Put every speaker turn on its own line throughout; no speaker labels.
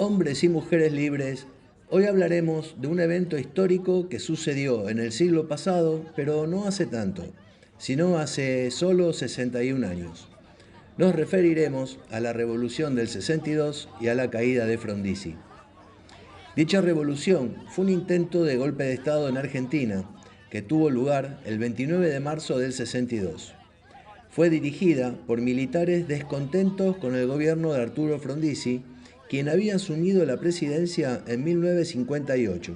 Hombres y mujeres libres, hoy hablaremos de un evento histórico que sucedió en el siglo pasado, pero no hace tanto, sino hace solo 61 años. Nos referiremos a la Revolución del 62 y a la caída de Frondizi. Dicha revolución fue un intento de golpe de Estado en Argentina, que tuvo lugar el 29 de marzo del 62. Fue dirigida por militares descontentos con el gobierno de Arturo Frondizi, quien había asumido la presidencia en 1958.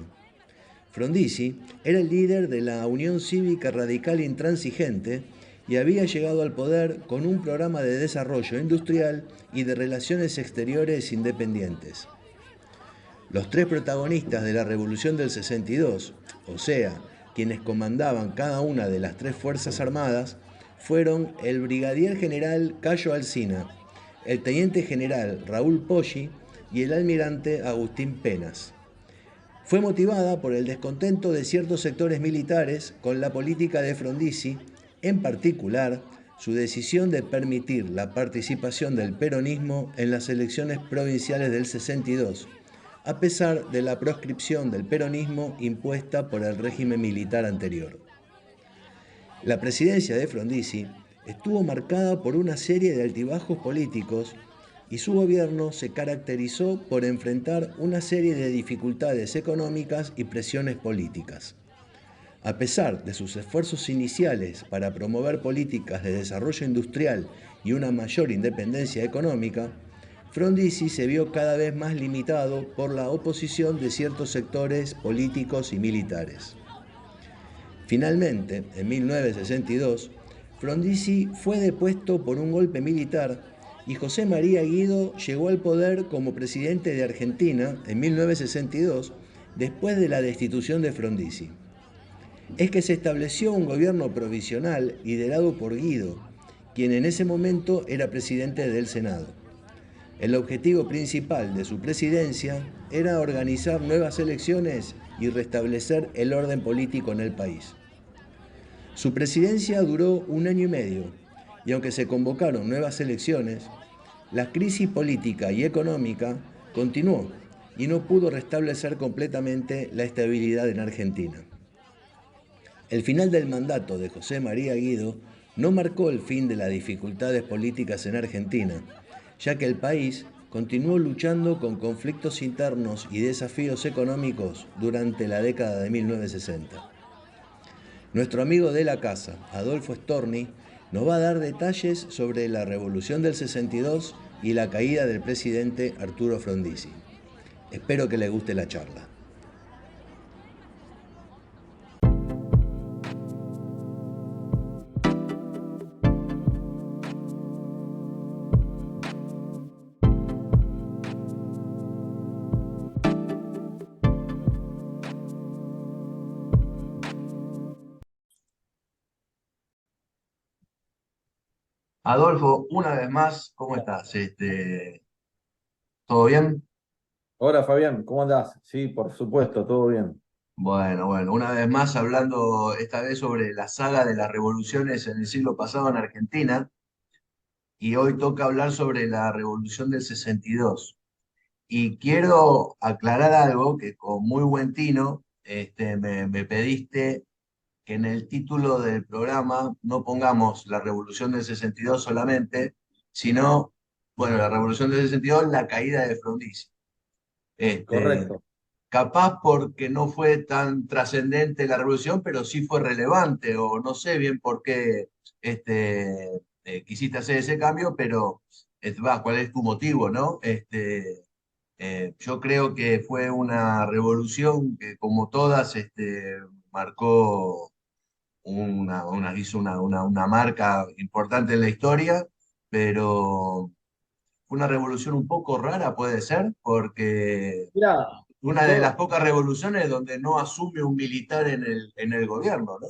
Frondizi era el líder de la Unión Cívica Radical Intransigente y había llegado al poder con un programa de desarrollo industrial y de relaciones exteriores independientes. Los tres protagonistas de la Revolución del 62, o sea, quienes comandaban cada una de las tres Fuerzas Armadas, fueron el brigadier general Cayo Alsina, el teniente general Raúl Poggi y el almirante Agustín Penas. Fue motivada por el descontento de ciertos sectores militares con la política de Frondizi, en particular su decisión de permitir la participación del peronismo en las elecciones provinciales del 62, a pesar de la proscripción del peronismo impuesta por el régimen militar anterior. La presidencia de Frondizi estuvo marcada por una serie de altibajos políticos y su gobierno se caracterizó por enfrentar una serie de dificultades económicas y presiones políticas. A pesar de sus esfuerzos iniciales para promover políticas de desarrollo industrial y una mayor independencia económica, Frondizi se vio cada vez más limitado por la oposición de ciertos sectores políticos y militares. Finalmente, en 1962, Frondizi fue depuesto por un golpe militar y José María Guido llegó al poder como presidente de Argentina en 1962 después de la destitución de Frondizi. Es que se estableció un gobierno provisional liderado por Guido, quien en ese momento era presidente del Senado. El objetivo principal de su presidencia era organizar nuevas elecciones y restablecer el orden político en el país. Su presidencia duró un año y medio, y aunque se convocaron nuevas elecciones, la crisis política y económica continuó y no pudo restablecer completamente la estabilidad en Argentina. El final del mandato de José María Guido no marcó el fin de las dificultades políticas en Argentina, ya que el país continuó luchando con conflictos internos y desafíos económicos durante la década de 1960. Nuestro amigo de la casa, Adolfo Storni, nos va a dar detalles sobre la Revolución del 62 y la caída del presidente Arturo Frondizi. Espero que les guste la charla. Adolfo, una vez más, ¿cómo estás? ¿Todo bien?
Hola Fabián, ¿cómo andás? Sí, por supuesto, todo bien.
Bueno, una vez más hablando esta vez sobre la saga de las revoluciones en el siglo pasado en Argentina y hoy toca hablar sobre la revolución del 62. Y quiero aclarar algo que con muy buen tino me pediste que en el título del programa no pongamos la revolución del 62 solamente, sino, bueno, la revolución del 62, la caída de Frondizi. Este,
Correcto.
Capaz porque no fue tan trascendente la revolución, pero sí fue relevante, o no sé bien por qué quisiste hacer ese cambio, pero cuál es tu motivo, ¿no? Yo creo que fue una revolución que, como todas, marcó hizo una marca importante en la historia, pero fue una revolución un poco rara, puede ser, porque
Mira,
una de las
yo,
pocas revoluciones donde no asume un militar en el gobierno, ¿no?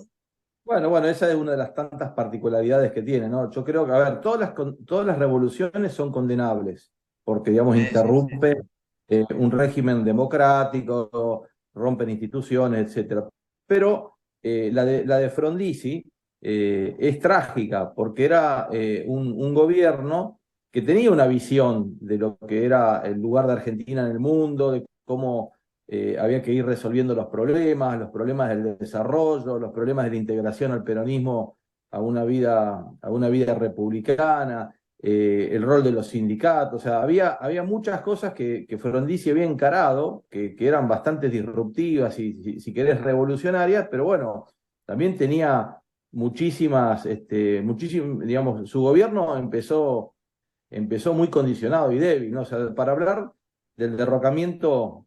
bueno, esa es una de las tantas particularidades que tiene, ¿no? Yo creo que, a ver, todas las revoluciones son condenables, porque, digamos,
Sí, sí, sí.
interrumpe un régimen democrático, rompen instituciones, etcétera. Pero la de Frondizi es trágica, porque era un gobierno que tenía una visión de lo que era el lugar de Argentina en el mundo, de cómo había que ir resolviendo los problemas del desarrollo, los problemas de la integración al peronismo a una vida republicana, el rol de los sindicatos. O sea, había muchas cosas que Frondizi había encarado, que eran bastante disruptivas y, si querés, revolucionarias, pero bueno, también tenía digamos, su gobierno empezó muy condicionado y débil, ¿no? O sea, para hablar del derrocamiento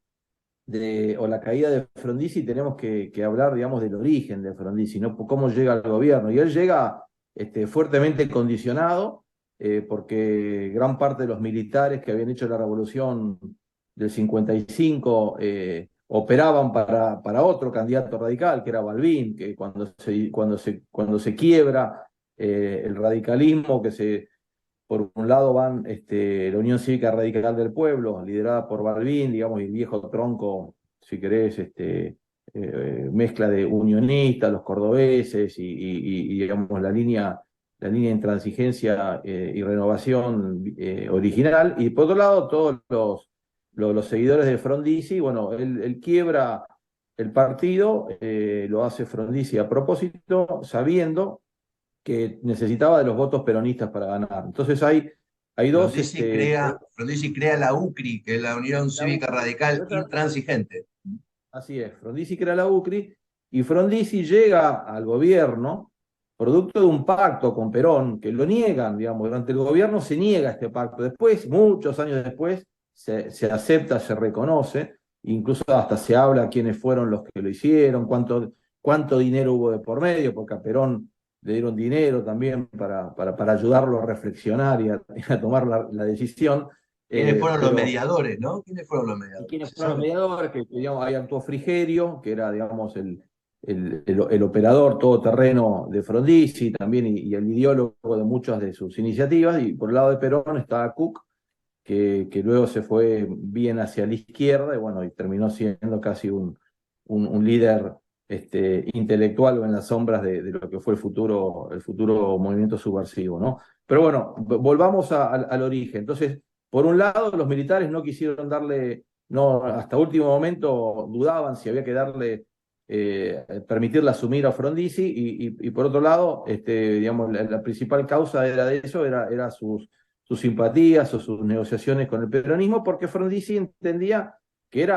o la caída de Frondizi tenemos que hablar, digamos, del origen de Frondizi, ¿no? Cómo llega al gobierno. Y él llega fuertemente condicionado, porque gran parte de los militares que habían hecho la revolución del 55 operaban para otro candidato radical, que era Balbín, que cuando se quiebra el radicalismo, por un lado van la Unión Cívica Radical del Pueblo, liderada por Balbín, digamos, y el viejo tronco, si querés, mezcla de unionistas, los cordobeses y, digamos, la línea de intransigencia y renovación original. Y por otro lado, todos los seguidores de Frondizi, bueno, él quiebra el partido, lo hace Frondizi a propósito, sabiendo que necesitaba de los votos peronistas para ganar. Entonces hay dos...
Frondizi crea la UCRI, que es la Unión Cívica Radical Intransigente.
Así es, Frondizi crea la UCRI y Frondizi llega al gobierno producto de un pacto con Perón, que lo niegan, digamos, durante el gobierno se niega este pacto. Después, muchos años después, se acepta, se reconoce, incluso hasta se habla quiénes fueron los que lo hicieron, cuánto dinero hubo de por medio, porque a Perón le dieron dinero también para ayudarlo a reflexionar y a tomar la decisión.
¿Quiénes fueron los mediadores, no? ¿Quiénes fueron los mediadores?
¿Quiénes fueron los mediadores? Digamos, ahí actuó Frigerio, que era, digamos, el operador todoterreno de Frondizi también y el ideólogo de muchas de sus iniciativas. Y por el lado de Perón estaba Cook, que luego se fue bien hacia la izquierda y bueno, y terminó siendo casi un líder intelectual o en las sombras de lo que fue el futuro movimiento subversivo, ¿no? Pero bueno, volvamos al origen. Entonces, por un lado, los militares no quisieron darle, no, hasta último momento dudaban si había que darle, permitirle asumir a Frondizi, y por otro lado, digamos, la principal causa de eso era sus simpatías o sus negociaciones con el peronismo, porque Frondizi entendía que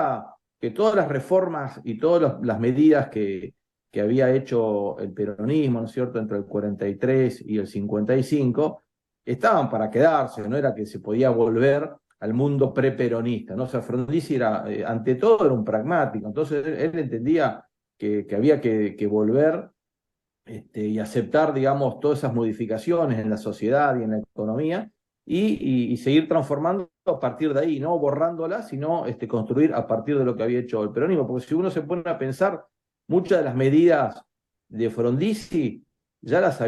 todas las reformas y todas las medidas que había hecho el peronismo, ¿no es cierto?, entre el 43 y el 55, estaban para quedarse, no era que se podía volver al mundo preperonista, ¿no? O sea, Frondizi era, ante todo, era un pragmático, entonces él entendía que había que volver y aceptar, digamos, todas esas modificaciones en la sociedad y en la economía y seguir transformando a partir de ahí, no borrándolas, sino construir a partir de lo que había hecho el peronismo. Porque si uno se pone a pensar, muchas de las medidas de Frondizi ya las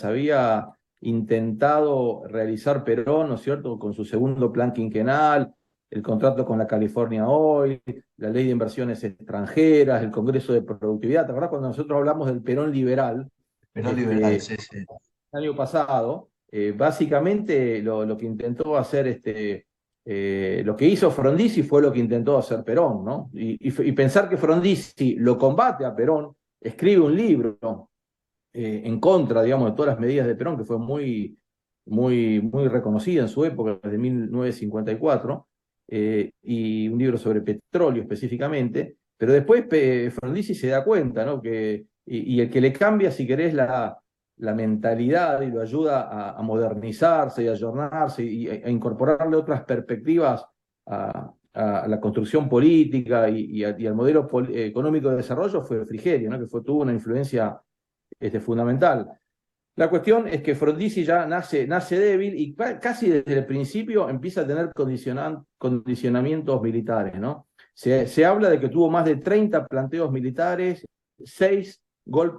había intentado realizar Perón, ¿no es cierto?, con su segundo plan quinquenal, el contrato con la California Oil, la ley de inversiones extranjeras, el Congreso de Productividad. ¿Te acordás cuando nosotros hablamos del Perón liberal?
Perón liberal, sí, sí.
El año pasado, básicamente lo que intentó hacer lo que hizo Frondizi fue lo que intentó hacer Perón, ¿no? Y pensar que Frondizi lo combate a Perón, escribe un libro en contra, digamos, de todas las medidas de Perón, que fue muy reconocida en su época, desde 1954, y un libro sobre petróleo específicamente, pero después Frondizi se da cuenta, ¿no? Y el que le cambia, si querés, la mentalidad y lo ayuda a modernizarse y a ayornarse a incorporarle otras perspectivas a la construcción política y al modelo económico de desarrollo fue Frigerio, ¿no? Que tuvo una influencia fundamental. La cuestión es que Frondizi ya nace débil y casi desde el principio empieza a tener condicionamientos militares, ¿no? Se habla de que tuvo más de 30 planteos militares, 6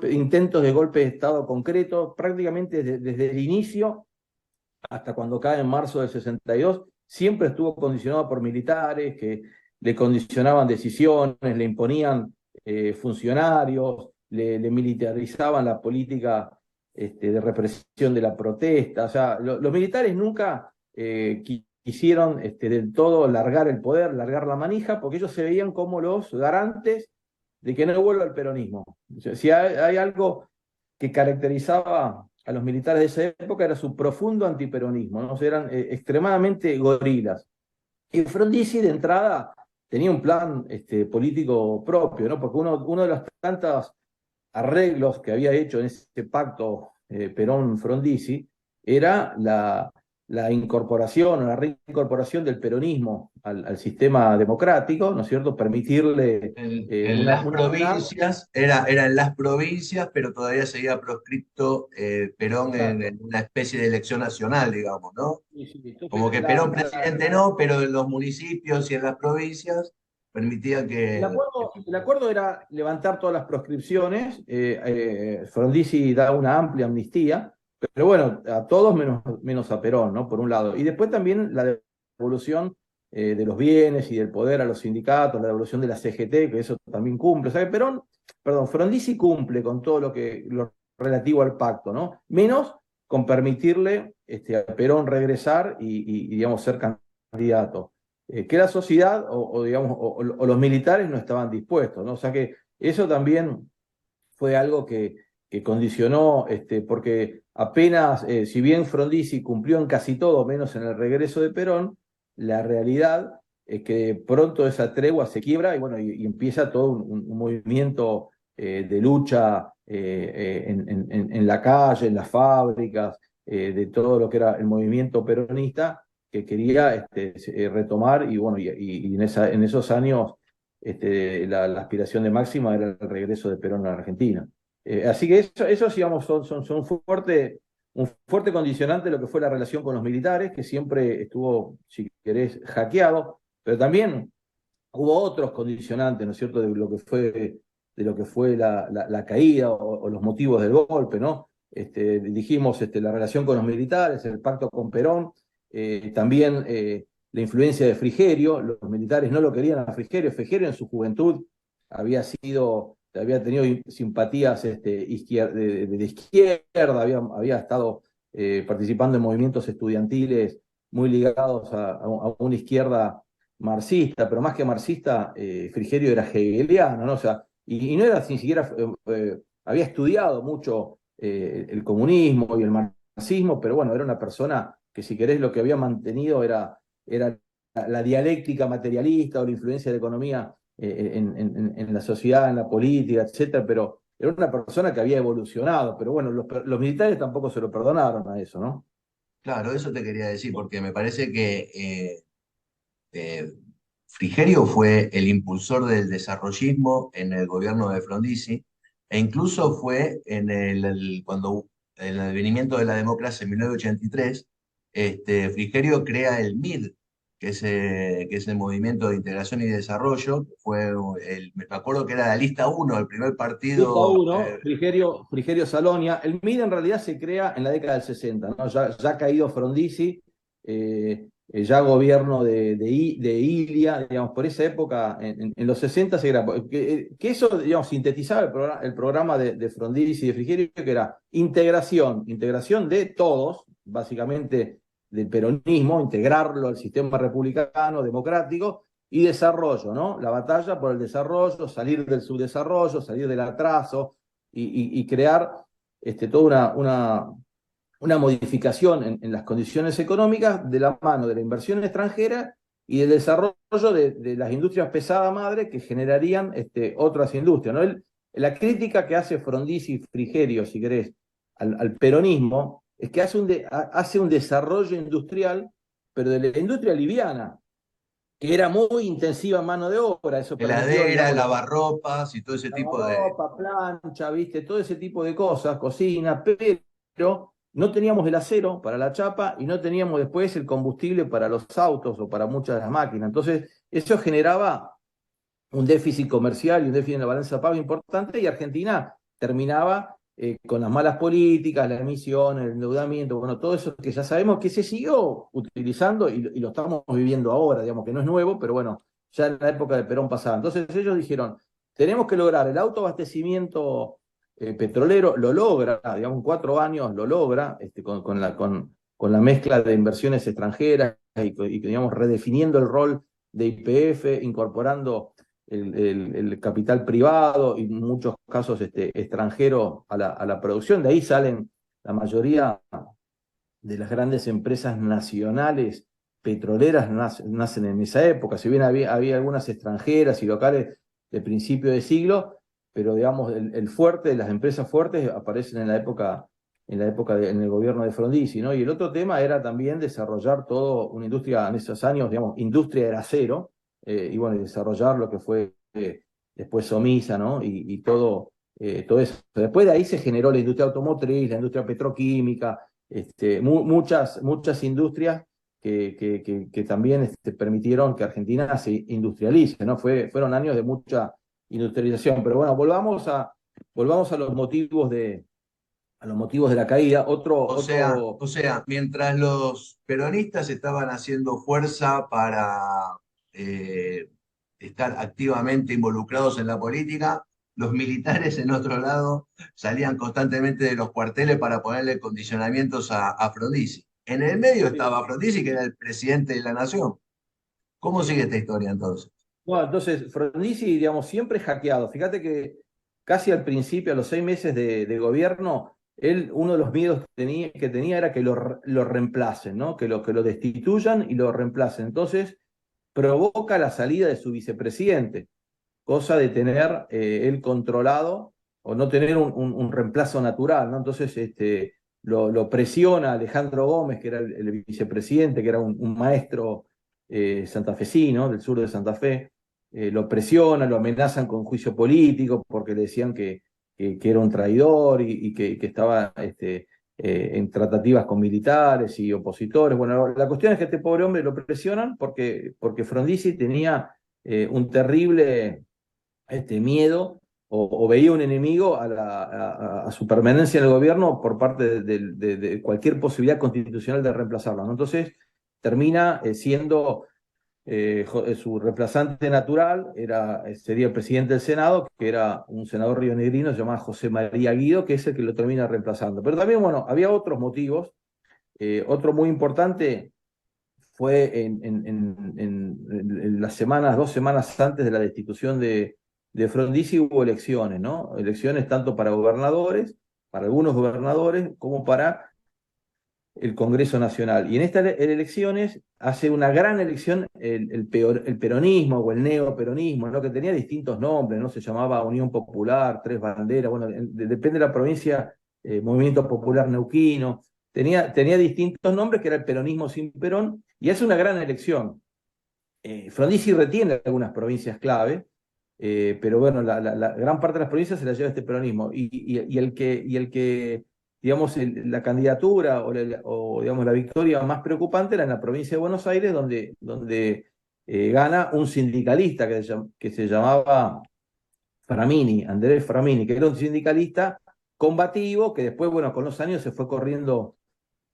intentos de golpe de Estado concretos, prácticamente desde el inicio hasta cuando cae en marzo del 62, siempre estuvo condicionado por militares que le condicionaban decisiones, le imponían funcionarios, le militarizaban la política de represión de la protesta. O sea, los militares nunca quisieron del todo largar el poder, largar la manija, porque ellos se veían como los garantes de que no vuelva el peronismo. O sea, si hay algo que caracterizaba a los militares de esa época era su profundo antiperonismo, ¿no? O sea, eran extremadamente gorilas. Y Frondizi, de entrada, tenía un plan político propio, ¿no? Porque uno de los tantos arreglos que había hecho en ese pacto Perón-Frondizi era la incorporación o la reincorporación del peronismo al sistema democrático, ¿no es cierto? Permitirle
En las provincias, era en las provincias, pero todavía seguía proscripto Perón
Exacto.
en una especie de elección nacional, digamos, ¿no?
Sí, sí,
Como
entonces
que Perón presidente no, pero en los municipios y en las provincias permitía que...
el acuerdo era levantar todas las proscripciones. Frondizi da una amplia amnistía, pero bueno, a todos menos a Perón, ¿no? Por un lado. Y después también la devolución de los bienes y del poder a los sindicatos, la devolución de la CGT, que eso también cumple. O sea, que Frondizi cumple con todo lo relativo al pacto, ¿no? Menos con permitirle a Perón regresar y digamos, ser candidato que la sociedad digamos, o los militares no estaban dispuestos, ¿no? O sea que eso también fue algo que condicionó, porque apenas, si bien Frondizi cumplió en casi todo, menos en el regreso de Perón, la realidad es que pronto esa tregua se quiebra y, bueno, y empieza todo un movimiento de lucha en la calle, en las fábricas, de todo lo que era el movimiento peronista que quería retomar y bueno, y en esos años la aspiración de Máxima era el regreso de Perón a la Argentina. Así que eso digamos, son un fuerte condicionante de lo que fue la relación con los militares, que siempre estuvo, si querés, hackeado, pero también hubo otros condicionantes, ¿no es cierto?, de lo que fue la caída o los motivos del golpe, ¿no? Dijimos la relación con los militares, el pacto con Perón, también la influencia de Frigerio. Los militares no lo querían a Frigerio. Frigerio en su juventud había tenido simpatías de izquierda, había estado participando en movimientos estudiantiles muy ligados a una izquierda marxista, pero más que marxista, Frigerio era hegeliano, ¿no? O sea, y no era ni siquiera, había estudiado mucho el comunismo y el marxismo, pero bueno, era una persona que, si querés, lo que había mantenido era la dialéctica materialista o la influencia de la economía en la sociedad, en la política, etcétera, pero era una persona que había evolucionado, pero bueno, los militares tampoco se lo perdonaron a eso, ¿no?
Claro, eso te quería decir, porque me parece que eh, Frigerio fue el impulsor del desarrollismo en el gobierno de Frondizi, e incluso fue cuando en el advenimiento de la democracia en 1983, Frigerio crea el MID, que es el Movimiento de Integración y Desarrollo. Me acuerdo que era la lista uno, el primer
Lista
partido.
1, Frigerio Salonia. El MID en realidad se crea en la década del 60, ¿no? Ya caído Frondizi, ya gobierno de Ilia, digamos, por esa época, en los 60 se crea. Que eso, digamos, sintetizaba el programa de Frondizi y de Frigerio, que era integración de todos, básicamente del peronismo, integrarlo al sistema republicano, democrático, y desarrollo, ¿no? La batalla por el desarrollo, salir del subdesarrollo, salir del atraso y crear toda una modificación en las condiciones económicas de la mano de la inversión extranjera y del desarrollo de las industrias pesada madre que generarían otras industrias, ¿no? La crítica que hace Frondizi y Frigerio, si querés, al peronismo, es que hace un desarrollo industrial, pero de la industria liviana, que era muy intensiva en mano de obra. Eso permitió,
Heladera,
digamos,
lavarropas y todo ese tipo de...
lavarropa, plancha, ¿viste? Todo ese tipo de cosas, cocina, pero no teníamos el acero para la chapa y no teníamos después el combustible para los autos o para muchas de las máquinas. Entonces, eso generaba un déficit comercial y un déficit en la balanza de pago importante, y Argentina terminaba con las malas políticas, la emisión, el endeudamiento, bueno, todo eso que ya sabemos que se siguió utilizando y lo estamos viviendo ahora, digamos que no es nuevo, pero bueno, ya en la época de Perón pasaba. Entonces ellos dijeron, tenemos que lograr el autoabastecimiento petrolero, lo logra, digamos, en 4 años lo logra, con la mezcla de inversiones extranjeras y, digamos, redefiniendo el rol de YPF, incorporando el capital privado y en muchos casos extranjero a la producción. De ahí salen la mayoría de las grandes empresas nacionales petroleras nacen en esa época. Si bien había algunas extranjeras y locales de principio de siglo, pero digamos, el fuerte, las empresas fuertes aparecen en el gobierno de Frondizi, ¿no? Y el otro tema era también desarrollar toda una industria en esos años, digamos, industria del acero, y bueno, desarrollar lo que fue después Somisa, ¿no? Y todo eso. Después de ahí se generó la industria automotriz, la industria petroquímica, muchas industrias que también permitieron que Argentina se industrialice, ¿no? Fueron años de mucha industrialización. Pero bueno, volvamos a los motivos de la caída.
O sea, mientras los peronistas estaban haciendo fuerza para eh, estar activamente involucrados en la política, los militares en otro lado salían constantemente de los cuarteles para ponerle condicionamientos a Frondizi. En el medio estaba Frondizi, que era el presidente de la nación. ¿Cómo sigue esta historia entonces?
Bueno, entonces, Frondizi, digamos, siempre hackeado. Fíjate que casi al principio, a los 6 meses de gobierno, él, uno de los miedos que tenía era que lo reemplacen, ¿no? Que lo destituyan y lo reemplacen. Entonces, provoca la salida de su vicepresidente, cosa de tener él controlado o no tener un reemplazo natural, ¿no? Entonces, lo presiona Alejandro Gómez, que era el vicepresidente, que era un maestro santafesino del sur de Santa Fe. Lo presiona, lo amenazan con juicio político porque le decían que era un traidor y que estaba en tratativas con militares y opositores. Bueno, la cuestión es que este pobre hombre lo presionan porque Frondizi tenía un terrible miedo o veía un enemigo a su permanencia en el gobierno por parte de cualquier posibilidad constitucional de reemplazarlo, ¿no? Entonces termina siendo su reemplazante natural, sería el presidente del Senado, que era un senador rionegrino llamado José María Guido, que es el que lo termina reemplazando. Pero también, bueno, había otros motivos. Otro muy importante fue en las semanas, 2 semanas antes de la destitución de Frondizi hubo elecciones, ¿no? Elecciones tanto para gobernadores, para algunos gobernadores, como para el Congreso Nacional. Y en estas elecciones hace una gran elección el peronismo o el neoperonismo, ¿no? Que tenía distintos nombres, ¿no? Se llamaba Unión Popular, Tres Banderas, bueno, depende de la provincia, Movimiento Popular Neuquino, tenía distintos nombres, que era el peronismo sin Perón, y hace una gran elección. Frondizi retiene algunas provincias clave, pero bueno, la gran parte de las provincias se las lleva este peronismo. Y el que digamos, la candidatura o, digamos, la victoria más preocupante era en la provincia de Buenos Aires, donde gana un sindicalista que se llamaba Framini, Andrés Framini, que era un sindicalista combativo, que después, bueno, con los años se fue corriendo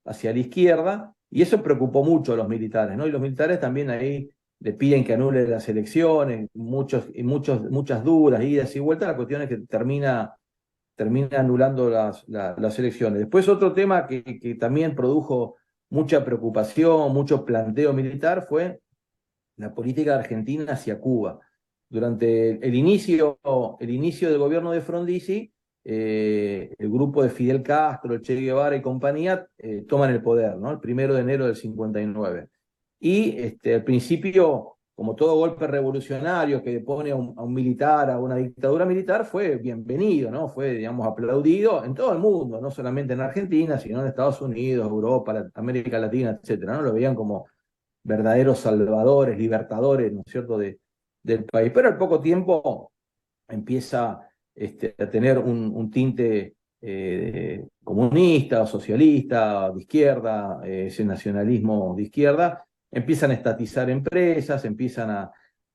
hacia la izquierda, y eso preocupó mucho a los militares, ¿no? Y los militares también ahí le piden que anule las elecciones, muchas dudas, idas y vueltas. La cuestión es que termina anulando las elecciones. Después otro tema que también produjo mucha preocupación, mucho planteo militar, fue la política argentina hacia Cuba. Durante el inicio del gobierno de Frondizi, el grupo de Fidel Castro, el Che Guevara y compañía toman el poder, ¿no? El 1 de enero del 59. Y al principio, como todo golpe revolucionario que pone a un militar, a una dictadura militar, fue bienvenido, ¿no? Fue, digamos, aplaudido en todo el mundo, no solamente en Argentina, sino en Estados Unidos, Europa, América Latina, etcétera, ¿no? Lo veían como verdaderos salvadores, libertadores, ¿no es cierto?, del país. Pero al poco tiempo empieza a tener un tinte comunista, socialista, de izquierda, ese nacionalismo de izquierda. Empiezan a estatizar empresas, empiezan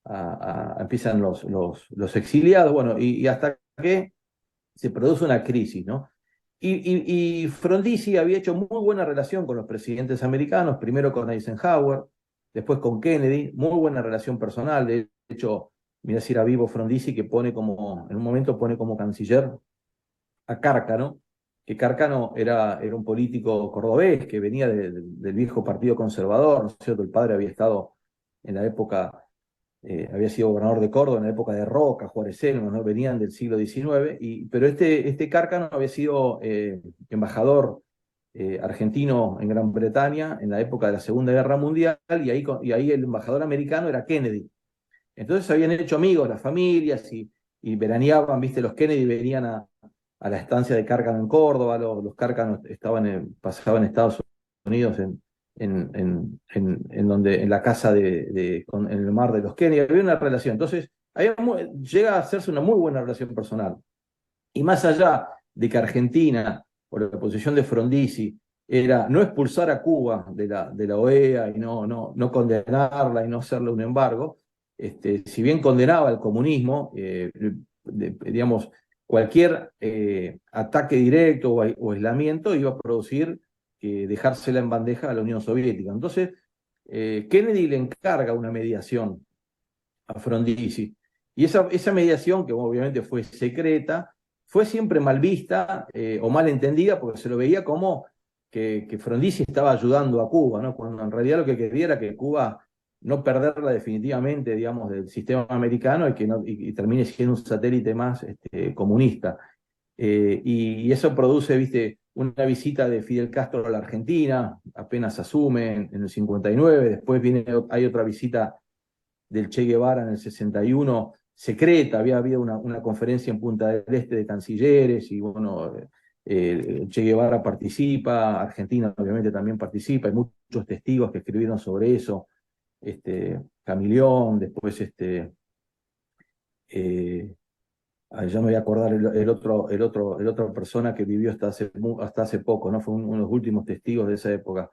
los exiliados, bueno, y hasta que se produce una crisis, ¿no? Y Frondizi había hecho muy buena relación con los presidentes americanos, primero con Eisenhower, después con Kennedy, muy buena relación personal. De hecho, mira si era vivo Frondizi, que en un momento pone como canciller a Cárcano, que Cárcano era un político cordobés que venía del viejo Partido Conservador, ¿no es cierto? El padre había estado en la época, había sido gobernador de Córdoba en la época de Roca, Juárez Elmo, ¿no? Venían del siglo XIX, pero este Cárcano había sido embajador argentino en Gran Bretaña en la época de la Segunda Guerra Mundial, y ahí el embajador americano era Kennedy. Entonces se habían hecho amigos las familias y veraneaban, viste, los Kennedy venían a la estancia de Cárcano en Córdoba, los Cárcanos pasaban en Estados Unidos en la casa en el mar de los Kennedy, había una relación. Entonces, llega a hacerse una muy buena relación personal. Y más allá de que Argentina, por la posición de Frondizi, era no expulsar a Cuba de la OEA y no condenarla y no hacerle un embargo, si bien condenaba el comunismo, digamos, cualquier ataque directo o aislamiento iba a producir dejársela en bandeja a la Unión Soviética. Entonces, Kennedy le encarga una mediación a Frondizi. Y esa mediación, que obviamente fue secreta, fue siempre mal vista o mal entendida porque se lo veía como que Frondizi estaba ayudando a Cuba, ¿no? Cuando en realidad lo que quería era que Cuba no perderla definitivamente, digamos, del sistema americano y termine siendo un satélite más comunista. Y eso produce, viste, una visita de Fidel Castro a la Argentina, apenas asume en el 59, después hay otra visita del Che Guevara en el 61, secreta, había habido una conferencia en Punta del Este de cancilleres, y bueno, Che Guevara participa, Argentina obviamente también participa, hay muchos testigos que escribieron sobre eso, Camilión, después ya me voy a acordar el otro persona que vivió hasta hace poco, ¿no? Fue uno de los últimos testigos de esa época.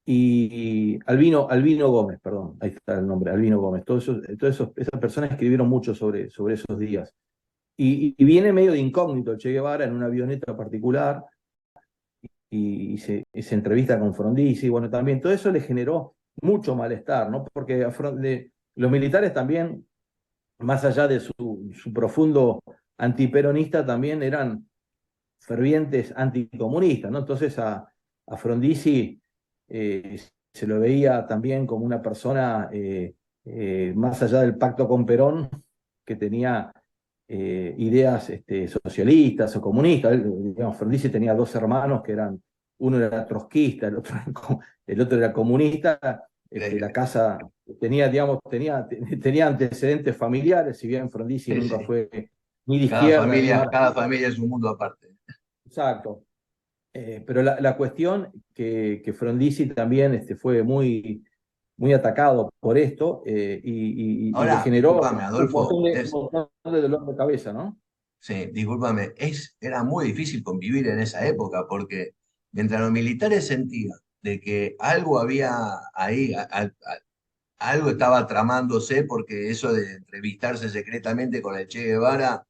Y Albino Gómez, perdón, ahí está el nombre, Albino Gómez. Esas personas escribieron mucho sobre esos días. Y viene medio de incógnito Che Guevara en una avioneta particular y se entrevista con Frondizi. Bueno, también todo eso le generó mucho malestar, ¿no? Porque los militares también, más allá de su profundo antiperonista, también eran fervientes anticomunistas, ¿no? Entonces a Frondizi se lo veía también como una persona, más allá del pacto con Perón, que tenía ideas socialistas o comunistas. Digamos, Frondizi tenía dos hermanos que uno era trotskista, el otro era comunista. La casa tenía antecedentes familiares, si bien Frondizi
Sí,
nunca
sí.
fue ni de izquierda ni de
Cada
marxista.
familia es un mundo aparte.
Exacto. Pero la cuestión que Frondizi también fue muy atacado por esto y le
Ahora,
generó
discúlpame,
un
Adolfo,
montón un montón de dolor de cabeza, ¿no?
sí, discúlpame, era muy difícil convivir en esa época porque mientras los militares sentían de que algo había ahí, algo estaba tramándose porque eso de entrevistarse secretamente con el Che Guevara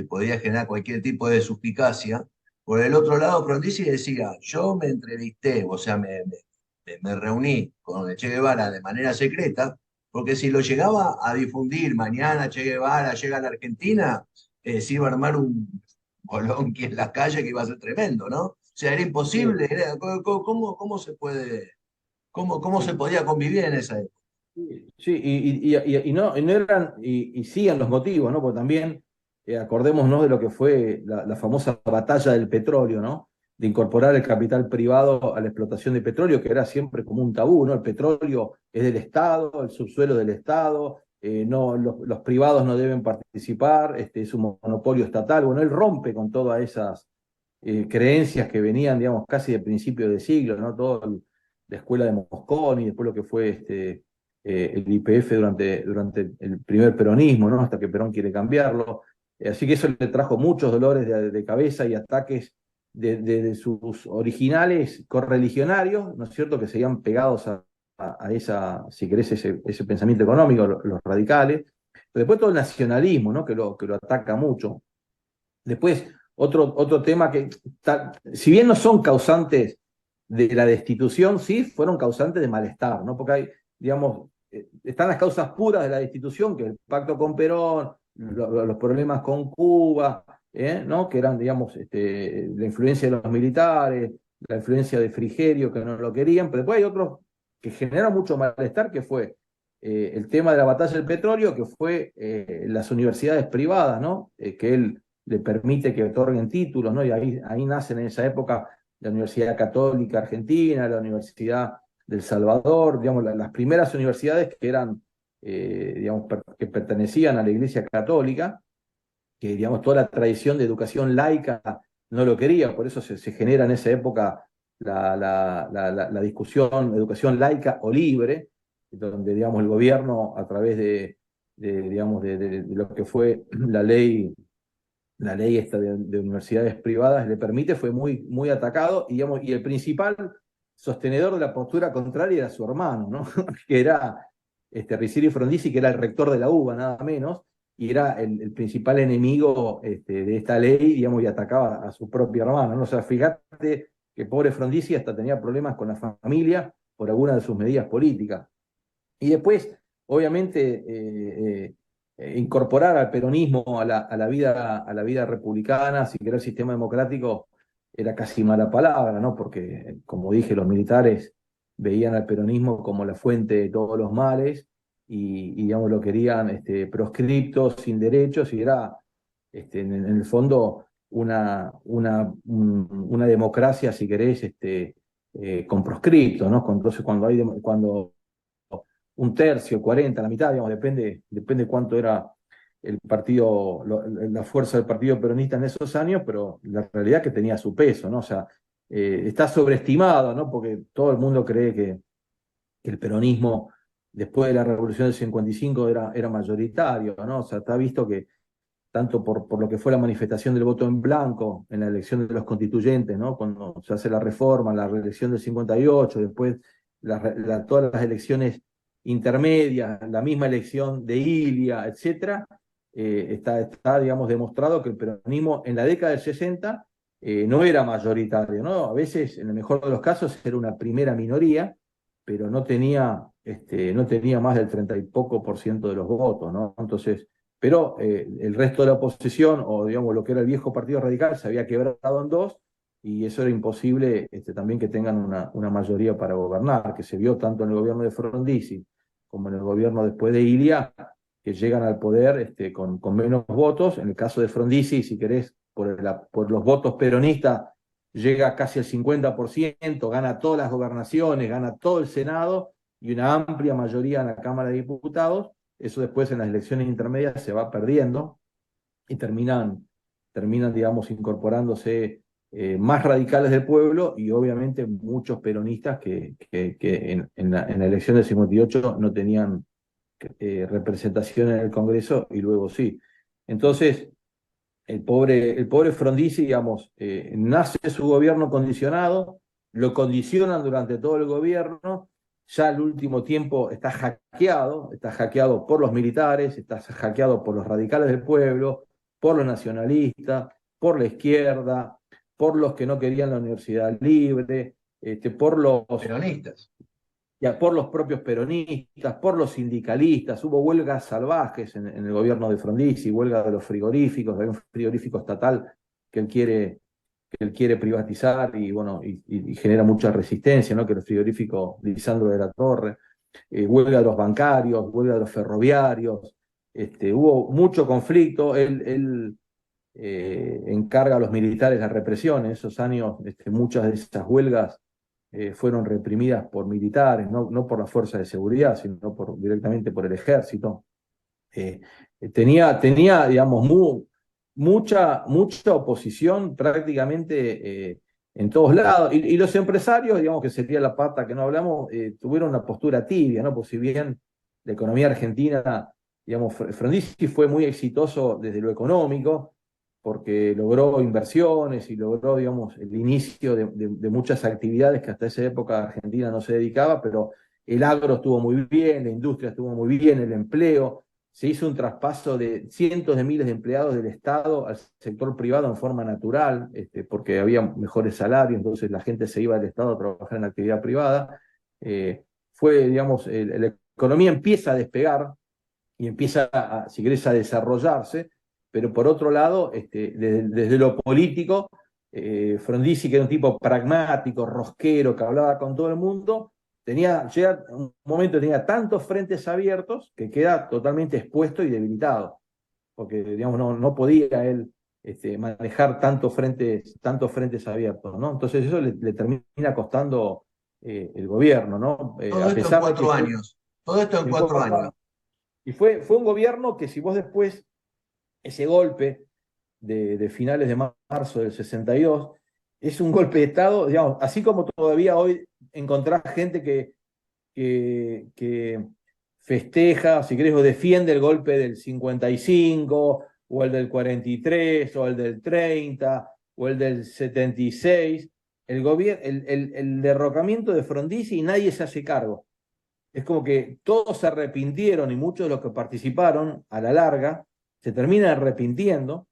podía generar cualquier tipo de suspicacia. Por el otro lado, Frondizi decía, yo me entrevisté, o sea, me reuní con el Che Guevara de manera secreta, porque si lo llegaba a difundir mañana Che Guevara llega a la Argentina, se iba a armar un bolonqui en las calles que iba a ser tremendo, ¿no? O sea, era
Sí,
imposible, ¿cómo se puede, cómo se podía convivir en esa época?
sí, y no eran, y siguen los motivos, ¿no? Porque también acordémonos de lo que fue la famosa batalla del petróleo, ¿no? De incorporar el capital privado a la explotación de petróleo, que era siempre como un tabú, ¿no? El petróleo es del Estado, el subsuelo del Estado, no, los privados no deben participar, es un monopolio estatal. Bueno, él rompe con todas esas creencias que venían, digamos, casi de principio de siglo, ¿no? La escuela de Mosconi, después lo que fue el YPF durante el primer peronismo, ¿no? Hasta que Perón quiere cambiarlo. Así que eso le trajo muchos dolores de cabeza y ataques de sus originales correligionarios, ¿no es cierto?, que seguían pegados a esa, si querés, ese pensamiento económico, los radicales. Pero después todo el nacionalismo, ¿no?, que lo ataca mucho. Después, otro tema que, si bien no son causantes de la destitución, sí fueron causantes de malestar, ¿no? Porque hay, digamos, están las causas puras de la destitución, que es el pacto con Perón, los problemas con Cuba, ¿no? Que eran, digamos, la influencia de los militares, la influencia de Frigerio, que no lo querían, pero después hay otros que generaron mucho malestar, que fue el tema de la batalla del petróleo, que fue las universidades privadas, ¿no? Que él le permite que otorguen títulos, ¿no? Y ahí nacen en esa época la Universidad Católica Argentina, la Universidad del Salvador, digamos, las primeras universidades que eran, digamos, que pertenecían a la Iglesia Católica, que, digamos, toda la tradición de educación laica no lo quería, por eso se genera en esa época la discusión educación laica o libre, donde, digamos, el gobierno, a través digamos, de lo que fue la ley esta de universidades privadas, le permite, fue muy atacado, y, digamos, y el principal sostenedor de la postura contraria era su hermano, ¿no? Que era Ricieri Frondizi, que era el rector de la UBA, nada menos, y era el principal enemigo de esta ley, digamos, y atacaba a su propio hermano, ¿no? O sea, fíjate que pobre Frondizi hasta tenía problemas con la familia por alguna de sus medidas políticas. Y después, obviamente, incorporar al peronismo a la vida republicana, si querés, el sistema democrático, era casi mala palabra, ¿no? Porque, como dije, los militares veían al peronismo como la fuente de todos los males digamos, lo querían proscripto, sin derechos, y era, en el fondo, una democracia, si querés, con proscripto, ¿no? Entonces, cuando un tercio, 40, la mitad, digamos, depende cuánto era el partido, la fuerza del partido peronista en esos años, pero la realidad es que tenía su peso, ¿no? O sea, está sobreestimado, ¿no? Porque todo el mundo cree que el peronismo, después de la Revolución del 55, era mayoritario, ¿no? O sea, está visto que tanto por lo que fue la manifestación del voto en blanco en la elección de los constituyentes, ¿no? Cuando se hace la reforma, la reelección del 58, después todas las elecciones intermedias, la misma elección de Ilia, etcétera, está, digamos, demostrado que el peronismo en la década del 60 no era mayoritario, ¿no? A veces, en el mejor de los casos, era una primera minoría, pero no tenía más del 30 y poco por ciento de los votos, ¿no? Entonces, pero el resto de la oposición, o digamos lo que era el viejo Partido Radical, se había quebrado en dos, y eso era imposible también que tengan una mayoría para gobernar, que se vio tanto en el gobierno de Frondizi como en el gobierno después de Ilia, que llegan al poder con menos votos. En el caso de Frondizi, si querés, por los votos peronistas, llega casi al 50%, gana todas las gobernaciones, gana todo el Senado y una amplia mayoría en la Cámara de Diputados. Eso después en las elecciones intermedias se va perdiendo y terminan, digamos, incorporándose más radicales del pueblo, y obviamente muchos peronistas que en la elección del 58 no tenían representación en el Congreso, y luego sí. Entonces, el pobre Frondizi, digamos, nace su gobierno condicionado, lo condicionan durante todo el gobierno, ya al último tiempo está hackeado por los militares, está hackeado por los radicales del pueblo, por los nacionalistas, por la izquierda, por los que no querían la universidad libre, por los
Peronistas.
ya, por los propios peronistas, por los sindicalistas. Hubo huelgas salvajes en el gobierno de Frondizi, huelga de los frigoríficos. Hay un frigorífico estatal que él quiere privatizar, y bueno, y genera mucha resistencia, ¿no? Que el frigorífico Lisandro de la Torre, huelga de los bancarios, huelga de los ferroviarios. Hubo mucho conflicto. Él encarga a los militares la represión. En esos años, muchas de esas huelgas fueron reprimidas por militares, no por la fuerza de seguridad, sino directamente por el ejército. Eh, tenía, digamos, mucha oposición prácticamente en todos lados. Y los empresarios, digamos, que sería la pata que no hablamos, tuvieron una postura tibia, ¿no? Pues si bien la economía argentina, digamos, Frondizi fue muy exitoso desde lo económico, porque logró inversiones y logró, digamos, el inicio de muchas actividades que hasta esa época Argentina no se dedicaba, pero el agro estuvo muy bien, la industria estuvo muy bien, el empleo. Se hizo un traspaso de cientos de miles de empleados del Estado al sector privado en forma natural, porque había mejores salarios, entonces la gente se iba del Estado a trabajar en la actividad privada. Digamos, la economía empieza a despegar y empieza, si querés, a desarrollarse, pero por otro lado, desde lo político, Frondizi, que era un tipo pragmático, rosquero, que hablaba con todo el mundo, llega un momento tenía tantos frentes abiertos que queda totalmente expuesto y debilitado, porque digamos, no podía él manejar tantos frentes abiertos, ¿no? Entonces eso le termina costando el gobierno, ¿no?
Todo
A
esto en
pesar de que
4 años. Todo esto en
en
4 años.
y fue un gobierno que si vos después, ese golpe de finales de marzo del 62, es un golpe de Estado, digamos, así como todavía hoy encontrás gente que festeja, si querés, o defiende el golpe del 55, o el del 43, o el del 30, o el del 76, el derrocamiento de Frondizi y nadie se hace cargo. Es como que todos se arrepintieron y muchos de los que participaron a la larga se terminan arrepintiendo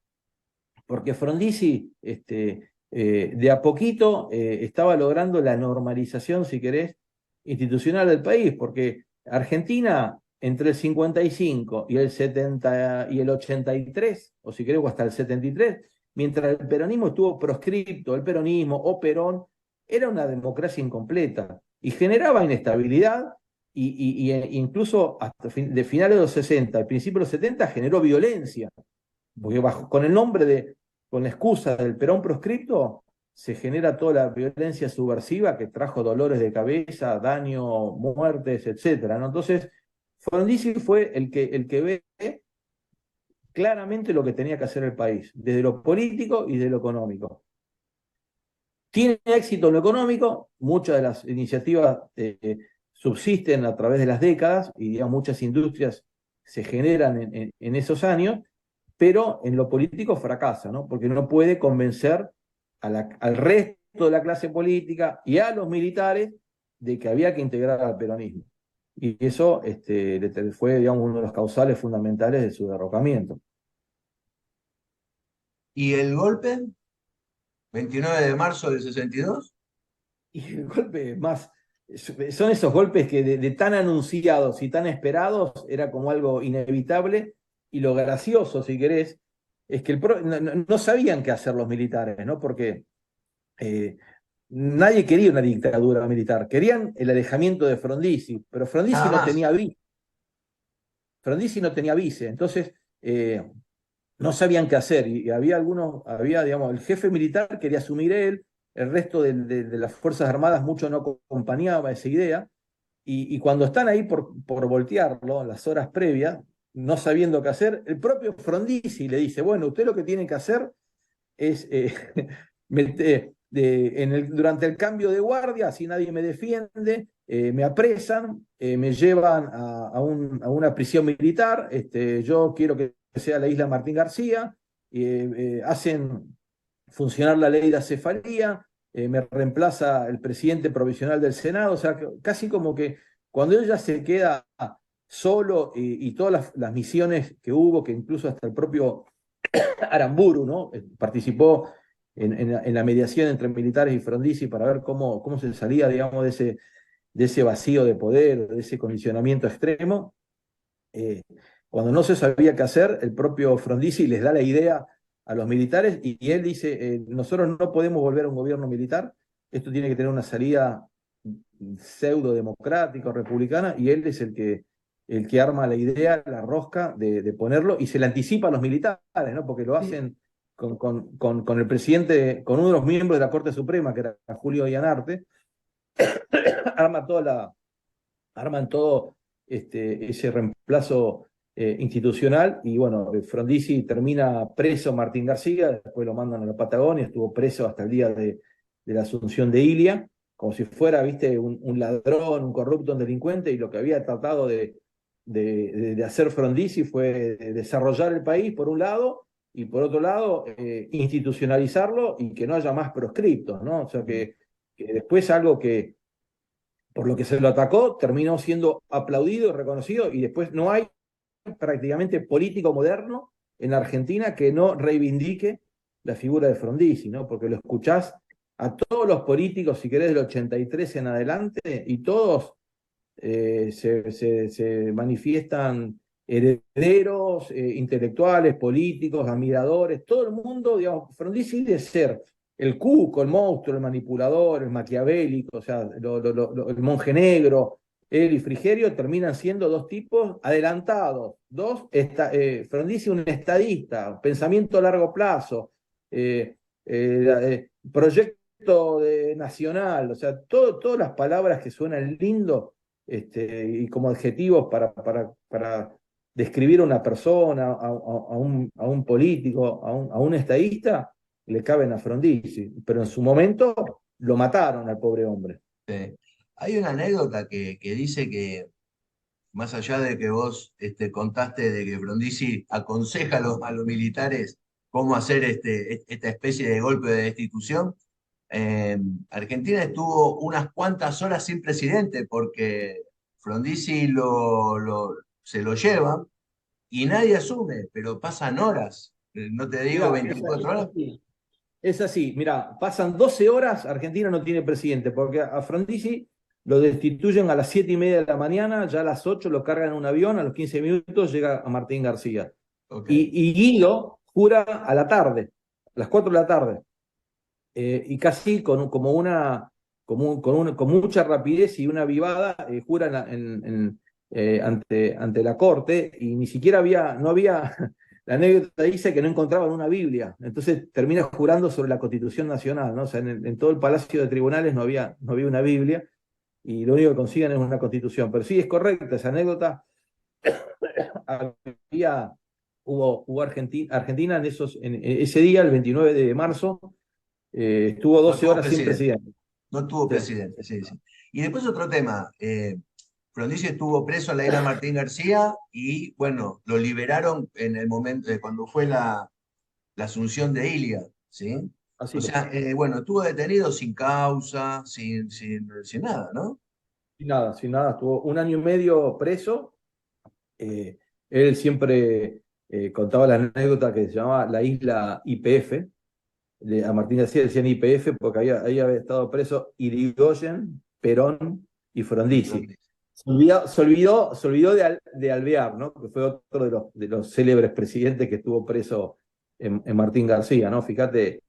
porque Frondizi de a poquito estaba logrando la normalización, si querés, institucional del país, porque Argentina entre el 55 y el 70 y el 83, o si querés, o hasta el 73, mientras el peronismo estuvo proscripto, el peronismo o Perón, era una democracia incompleta y generaba inestabilidad incluso hasta de finales de los 60, al principio de los 70, generó violencia porque con el nombre con la excusa del Perón proscripto, se genera toda la violencia subversiva que trajo dolores de cabeza, daño, muertes, etcétera, ¿no? Entonces, Frondizi fue el que ve claramente lo que tenía que hacer el país, desde lo político y desde lo económico. Tiene éxito en lo económico, muchas de las iniciativas subsisten a través de las décadas y digamos, muchas industrias se generan en esos años, pero en lo político fracasa, ¿no? Porque no puede convencer al resto de la clase política y a los militares de que había que integrar al peronismo. Y eso fue, digamos, uno de los causales fundamentales de su derrocamiento.
¿Y el golpe? 29 de marzo del 62.
Y el golpe más, son esos golpes que de tan anunciados y tan esperados era como algo inevitable, y lo gracioso, si querés, es que no sabían qué hacer los militares, ¿no? Porque nadie quería una dictadura militar, querían el alejamiento de Frondizi, pero
Nada más.
Frondizi no tenía vice, entonces no sabían qué hacer, y digamos, el jefe militar quería asumir él, el resto de las Fuerzas Armadas mucho no acompañaba esa idea, y cuando están ahí por voltearlo, en las horas previas, no sabiendo qué hacer, el propio Frondizi le dice, bueno, usted lo que tiene que hacer es durante el cambio de guardia, así nadie me defiende, me apresan, me llevan a una prisión militar, yo quiero que sea la isla Martín García, hacen funcionar la ley de acefalía, me reemplaza el presidente provisional del Senado, o sea, casi como que cuando él ya se queda solo y todas las misiones que hubo, que incluso hasta el propio Aramburu, ¿no? Participó en la mediación entre militares y Frondizi para ver cómo se salía, digamos, de ese vacío de poder, de ese condicionamiento extremo. Cuando no se sabía qué hacer, el propio Frondizi les da la idea a los militares y él dice, nosotros no podemos volver a un gobierno militar, esto tiene que tener una salida pseudo democrática o republicana, y él es el que arma la idea, la rosca de ponerlo, y se le anticipa a los militares, ¿no? Porque lo
Sí.
hacen con el presidente, con uno de los miembros de la Corte Suprema, que era Julio Ianarte, arman todo ese reemplazo institucional, y bueno, Frondizi termina preso Martín García, después lo mandan a la Patagonia, estuvo preso hasta el día de la asunción de Ilia, como si fuera, viste, un ladrón, un corrupto, un delincuente, y lo que había tratado de hacer Frondizi fue desarrollar el país por un lado, y por otro lado institucionalizarlo y que no haya más proscriptos, ¿no? O sea que después algo que por lo que se lo atacó, terminó siendo aplaudido y reconocido, y después no hay prácticamente político moderno en Argentina que no reivindique la figura de Frondizi, ¿no? Porque lo escuchás a todos los políticos, si querés, del 83 en adelante, y todos se manifiestan herederos, intelectuales, políticos, admiradores, todo el mundo, digamos, Frondizi de ser el cuco, el monstruo, el manipulador, el maquiavélico, o sea, el monje negro, él y Frigerio terminan siendo dos tipos adelantados, Frondizi un estadista, un pensamiento a largo plazo, proyecto nacional, o sea, todas las palabras que suenan lindo y como adjetivos para describir a una persona, a un político, a un estadista, le caben a Frondizi, pero en su momento lo mataron al pobre hombre.
Hay una anécdota que dice que, más allá de que vos contaste de que Frondizi aconseja a los militares cómo hacer esta especie de golpe de destitución, eh, Argentina estuvo unas cuantas horas sin presidente porque Frondizi se lo lleva y nadie asume, pero pasan horas, no te digo
Mirá,
24 horas.
es así, mirá, pasan 12 horas, Argentina no tiene presidente, porque a Frondizi lo destituyen a las 7:30 de la mañana, ya a las 8 lo cargan en un avión, a los 15 minutos llega a Martín García.
Okay.
Y Guido jura a la tarde, a las 4 de la tarde, y casi con mucha rapidez y una vivada, jura ante la corte, y ni siquiera no había, la anécdota dice que no encontraban una Biblia, entonces termina jurando sobre la Constitución Nacional, ¿no? O sea, en todo el Palacio de Tribunales no había una Biblia, y lo único que consiguen es una Constitución. Pero sí, es correcta esa anécdota. había, hubo Argentina en ese día, el 29 de marzo, estuvo
No
12
tuvo
horas sin
presidente.
presidente.
No tuvo
Sí.
presidente, sí, sí. Y después otro tema. Frondizi estuvo preso en la isla Martín García y, bueno, lo liberaron en el momento de cuando fue la asunción de Ilia, ¿sí?
Así
O
es.
sea, bueno, estuvo detenido sin causa, sin nada, ¿no?
Sin nada, estuvo 1 año y medio preso. Él siempre contaba la anécdota que se llamaba la isla YPF. A Martín García decían YPF porque ahí había estado preso Irigoyen, Perón y
Y
Frondizi.
Frondizi.
Se olvidó de Alvear, ¿no? Que fue otro de los célebres presidentes que estuvo preso en Martín García, ¿no? Fíjate,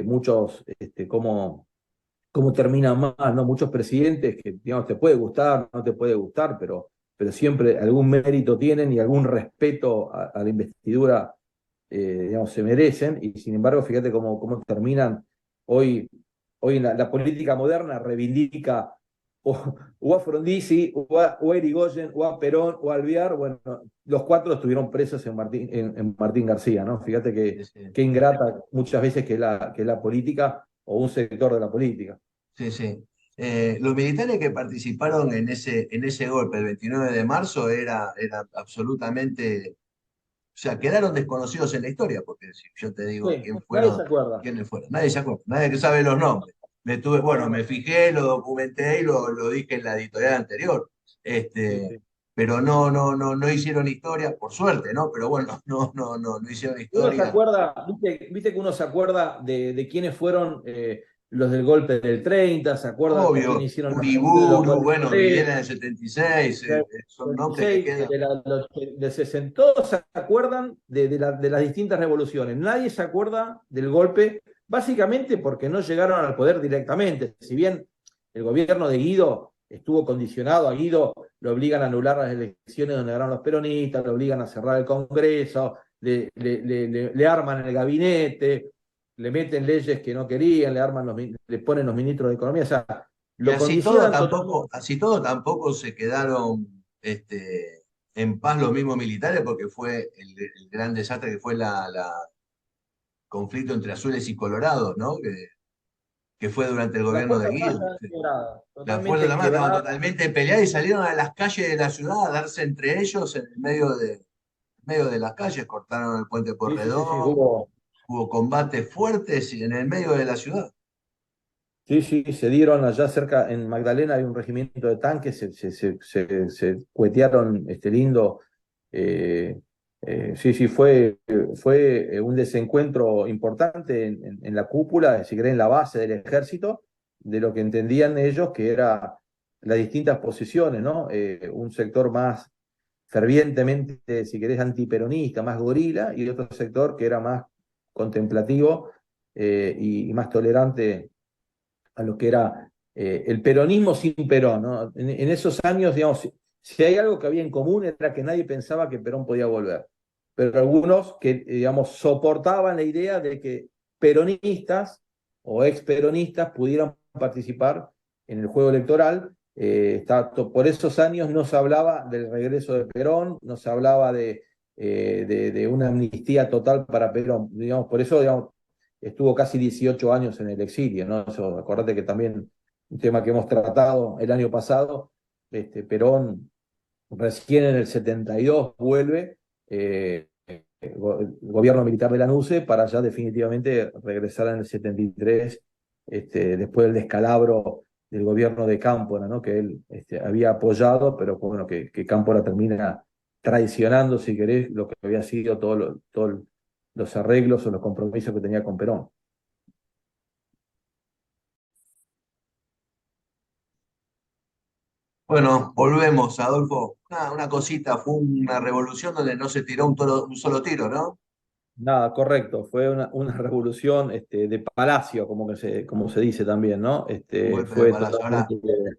muchos, cómo terminan mal, ¿no? Muchos presidentes que, digamos, te puede gustar, no te puede gustar, pero siempre algún mérito tienen y algún respeto a la investidura, digamos, se merecen, y sin embargo, fíjate cómo terminan hoy. Hoy en la política moderna reivindica o a Frondizi, o a Irigoyen, o a Perón, o a Alvear. Bueno, los cuatro estuvieron presos en Martín García, ¿no? Fíjate
Sí, sí.
qué ingrata muchas veces que la política o un sector de la política.
Sí, sí. Los militares que participaron en ese golpe el 29 de marzo era absolutamente, o sea, quedaron desconocidos en la historia, porque si yo te digo
Sí, nadie se acuerda.
quiénes fueron, nadie se acuerda, nadie que sabe los nombres. Bueno, me fijé, lo documenté y lo dije en la editorial anterior.
Sí,
Este,
sí.
pero no hicieron historia, por suerte, ¿no? Pero bueno, no hicieron
Uno se
historia.
acuerda, viste que uno se acuerda de quiénes fueron los del golpe del 30, se acuerda de quiénes
Obvio,
hicieron la reunión de los
Uriburu, bueno,
golpes
Videla en el 76,
del
son nombres que
26,
quedan.
del 60, todos se acuerdan de las distintas revoluciones. Nadie se acuerda del golpe, básicamente porque no llegaron al poder directamente. Si bien el gobierno de Guido estuvo condicionado, a Guido lo obligan a anular las elecciones donde ganaron los peronistas, lo obligan a cerrar el Congreso, le arman el gabinete, le meten leyes que no querían, le ponen los ministros de Economía, o sea,
Y
lo condicionan totalmente.
así todo tampoco se quedaron en paz los mismos militares, porque fue el gran desastre que fue la conflicto entre azules y colorados, ¿no? Que fue durante el
Las
gobierno de
Fuerzas
Guido.
Armadas quebradas,
Las Fuerzas
totalmente
Armadas estaban
quebradas.
totalmente peleadas y salieron a las calles de la ciudad a darse entre ellos en el medio de las calles, cortaron el puente
Sí, sí, sí, sí,
Porredón, hubo combates fuertes en el medio de la ciudad.
se dieron allá cerca, en Magdalena hay un regimiento de tanques, se cuetearon lindo. eh, sí, fue un desencuentro importante en la cúpula, si querés, en la base del ejército, de lo que entendían ellos que era las distintas posiciones, ¿no? Un sector más fervientemente, si querés, antiperonista, más gorila, y otro sector que era más contemplativo y más tolerante a lo que era el peronismo sin Perón, ¿no? En esos años, digamos, si hay algo que había en común era que nadie pensaba que Perón podía volver, pero algunos que, digamos, soportaban la idea de que peronistas o experonistas pudieran participar en el juego electoral. Por esos años no se hablaba del regreso de Perón, no se hablaba de una amnistía total para Perón. Digamos, por eso, digamos, estuvo casi 18 años en el exilio, ¿no? Eso, acordate que también un tema que hemos tratado el año pasado, Perón recién en el 72 vuelve el gobierno militar de la NUCE para ya definitivamente regresar en el 73, después del descalabro del gobierno de Cámpora, ¿no? Que él había apoyado, pero bueno, que Cámpora termina traicionando, si querés, lo que había sido todos los arreglos o los compromisos que tenía con Perón.
Bueno, volvemos, Adolfo. Una cosita, fue una revolución donde no se tiró un solo tiro, ¿no?
Nada, correcto, fue una revolución de palacio, como se dice también, ¿no?
Un golpe de
Fue
palacio. Ahora,
totalmente.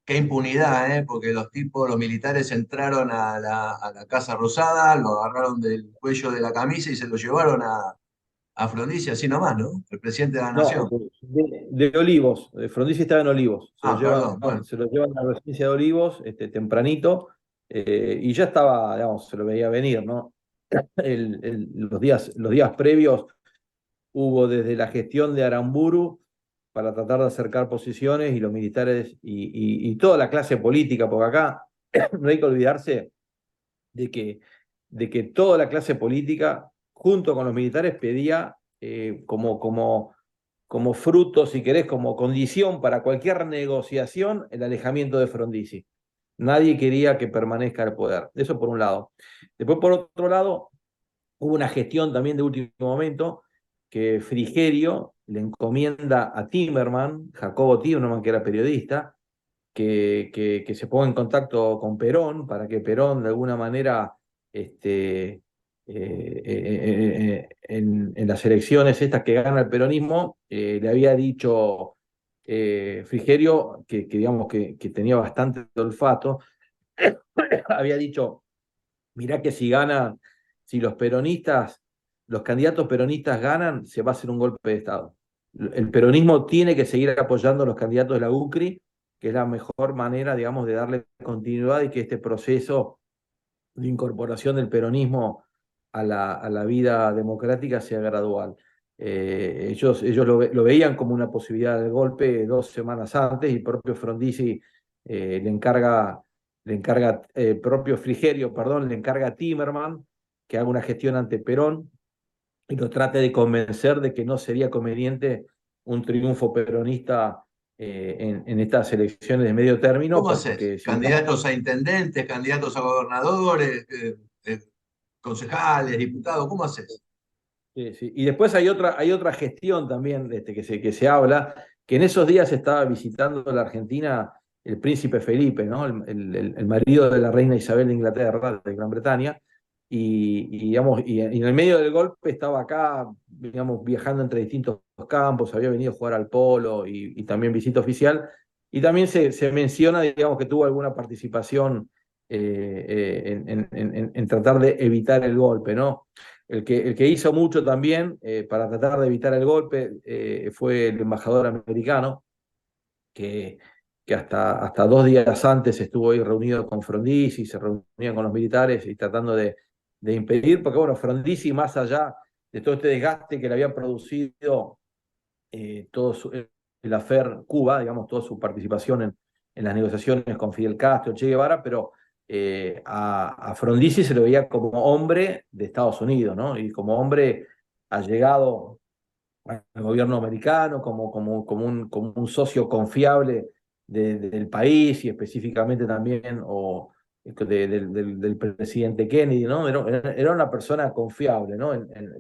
qué impunidad, ¿eh? Porque los militares entraron a la Casa Rosada, lo agarraron del cuello de la camisa y se lo llevaron a Frondizi, así nomás, ¿no? El presidente de la
No,
Nación.
de Olivos, Frondizi estaba en Olivos,
Ah, perdón, bueno.
se lo llevan a la residencia de Olivos tempranito, y ya estaba, digamos, se lo veía venir, ¿no? Los días previos hubo desde la gestión de Aramburu para tratar de acercar posiciones y los militares y toda la clase política, porque acá no hay que olvidarse de que, de que toda la clase política, junto con los militares, pedía como fruto, si querés, como condición para cualquier negociación, el alejamiento de Frondizi. Nadie quería que permanezca el poder. Eso por un lado. Después, por otro lado, hubo una gestión también de último momento que Frigerio le encomienda a Timerman, Jacobo Timerman, que era periodista, que se ponga en contacto con Perón para que Perón de alguna manera en las elecciones estas que gana el peronismo, le había dicho Frigerio, digamos que tenía bastante olfato, había dicho, mirá que si los peronistas, los candidatos peronistas ganan, se va a hacer un golpe de Estado. El peronismo tiene que seguir apoyando a los candidatos de la UCRI, que es la mejor manera, digamos, de darle continuidad y que este proceso de incorporación del peronismo a la vida democrática sea gradual. Ellos lo veían como una posibilidad de golpe 2 semanas antes y propio Frondizi propio Frigerio, perdón, le encarga a Timerman que haga una gestión ante Perón y lo trate de convencer de que no sería conveniente un triunfo peronista en estas elecciones de medio término,
¿Cómo haces?
porque si no,
Candidatos a intendentes, candidatos a gobernadores, concejales, diputados, ¿cómo haces?
sí, sí. Y después hay otra gestión también que se habla, que en esos días estaba visitando la Argentina el príncipe Felipe, ¿no? El marido de la reina Isabel de Inglaterra, de Gran Bretaña, digamos, y en el medio del golpe estaba acá, digamos, viajando entre distintos campos, había venido a jugar al polo también visita oficial, y también se menciona, digamos, que tuvo alguna participación en tratar de evitar el golpe, ¿no? El que hizo mucho también para tratar de evitar el golpe fue el embajador americano, que, que hasta 2 días antes estuvo ahí reunido con Frondizi, se reunía con los militares y tratando de impedir, porque bueno, Frondizi, más allá de todo este desgaste que le había producido el afer Cuba, digamos, toda su participación en las negociaciones con Fidel Castro, Che Guevara, pero a Frondizi se lo veía como hombre de Estados Unidos, ¿no? Y como hombre allegado al gobierno americano, como un socio confiable del país y específicamente también del presidente Kennedy, ¿no? Era una persona confiable, ¿no?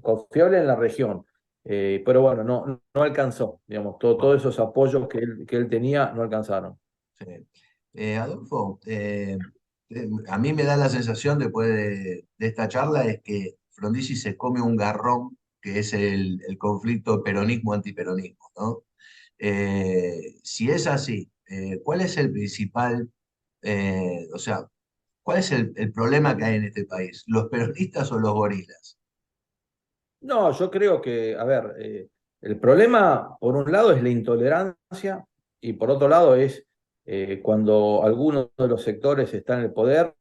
Confiable en la región. Pero bueno, no alcanzó, digamos, todos esos apoyos que él tenía no alcanzaron.
Sí. Adolfo, A mí me da la sensación después de esta charla es que Frondizi se come un garrón que es el conflicto peronismo-antiperonismo, ¿no? Si es así, ¿cuál es el principal, o sea, cuál es el problema que hay en este país? ¿Los peronistas o los gorilas?
No, yo creo que, a ver, el problema, por un lado, es la intolerancia y por otro lado es cuando alguno de los sectores está en el poder,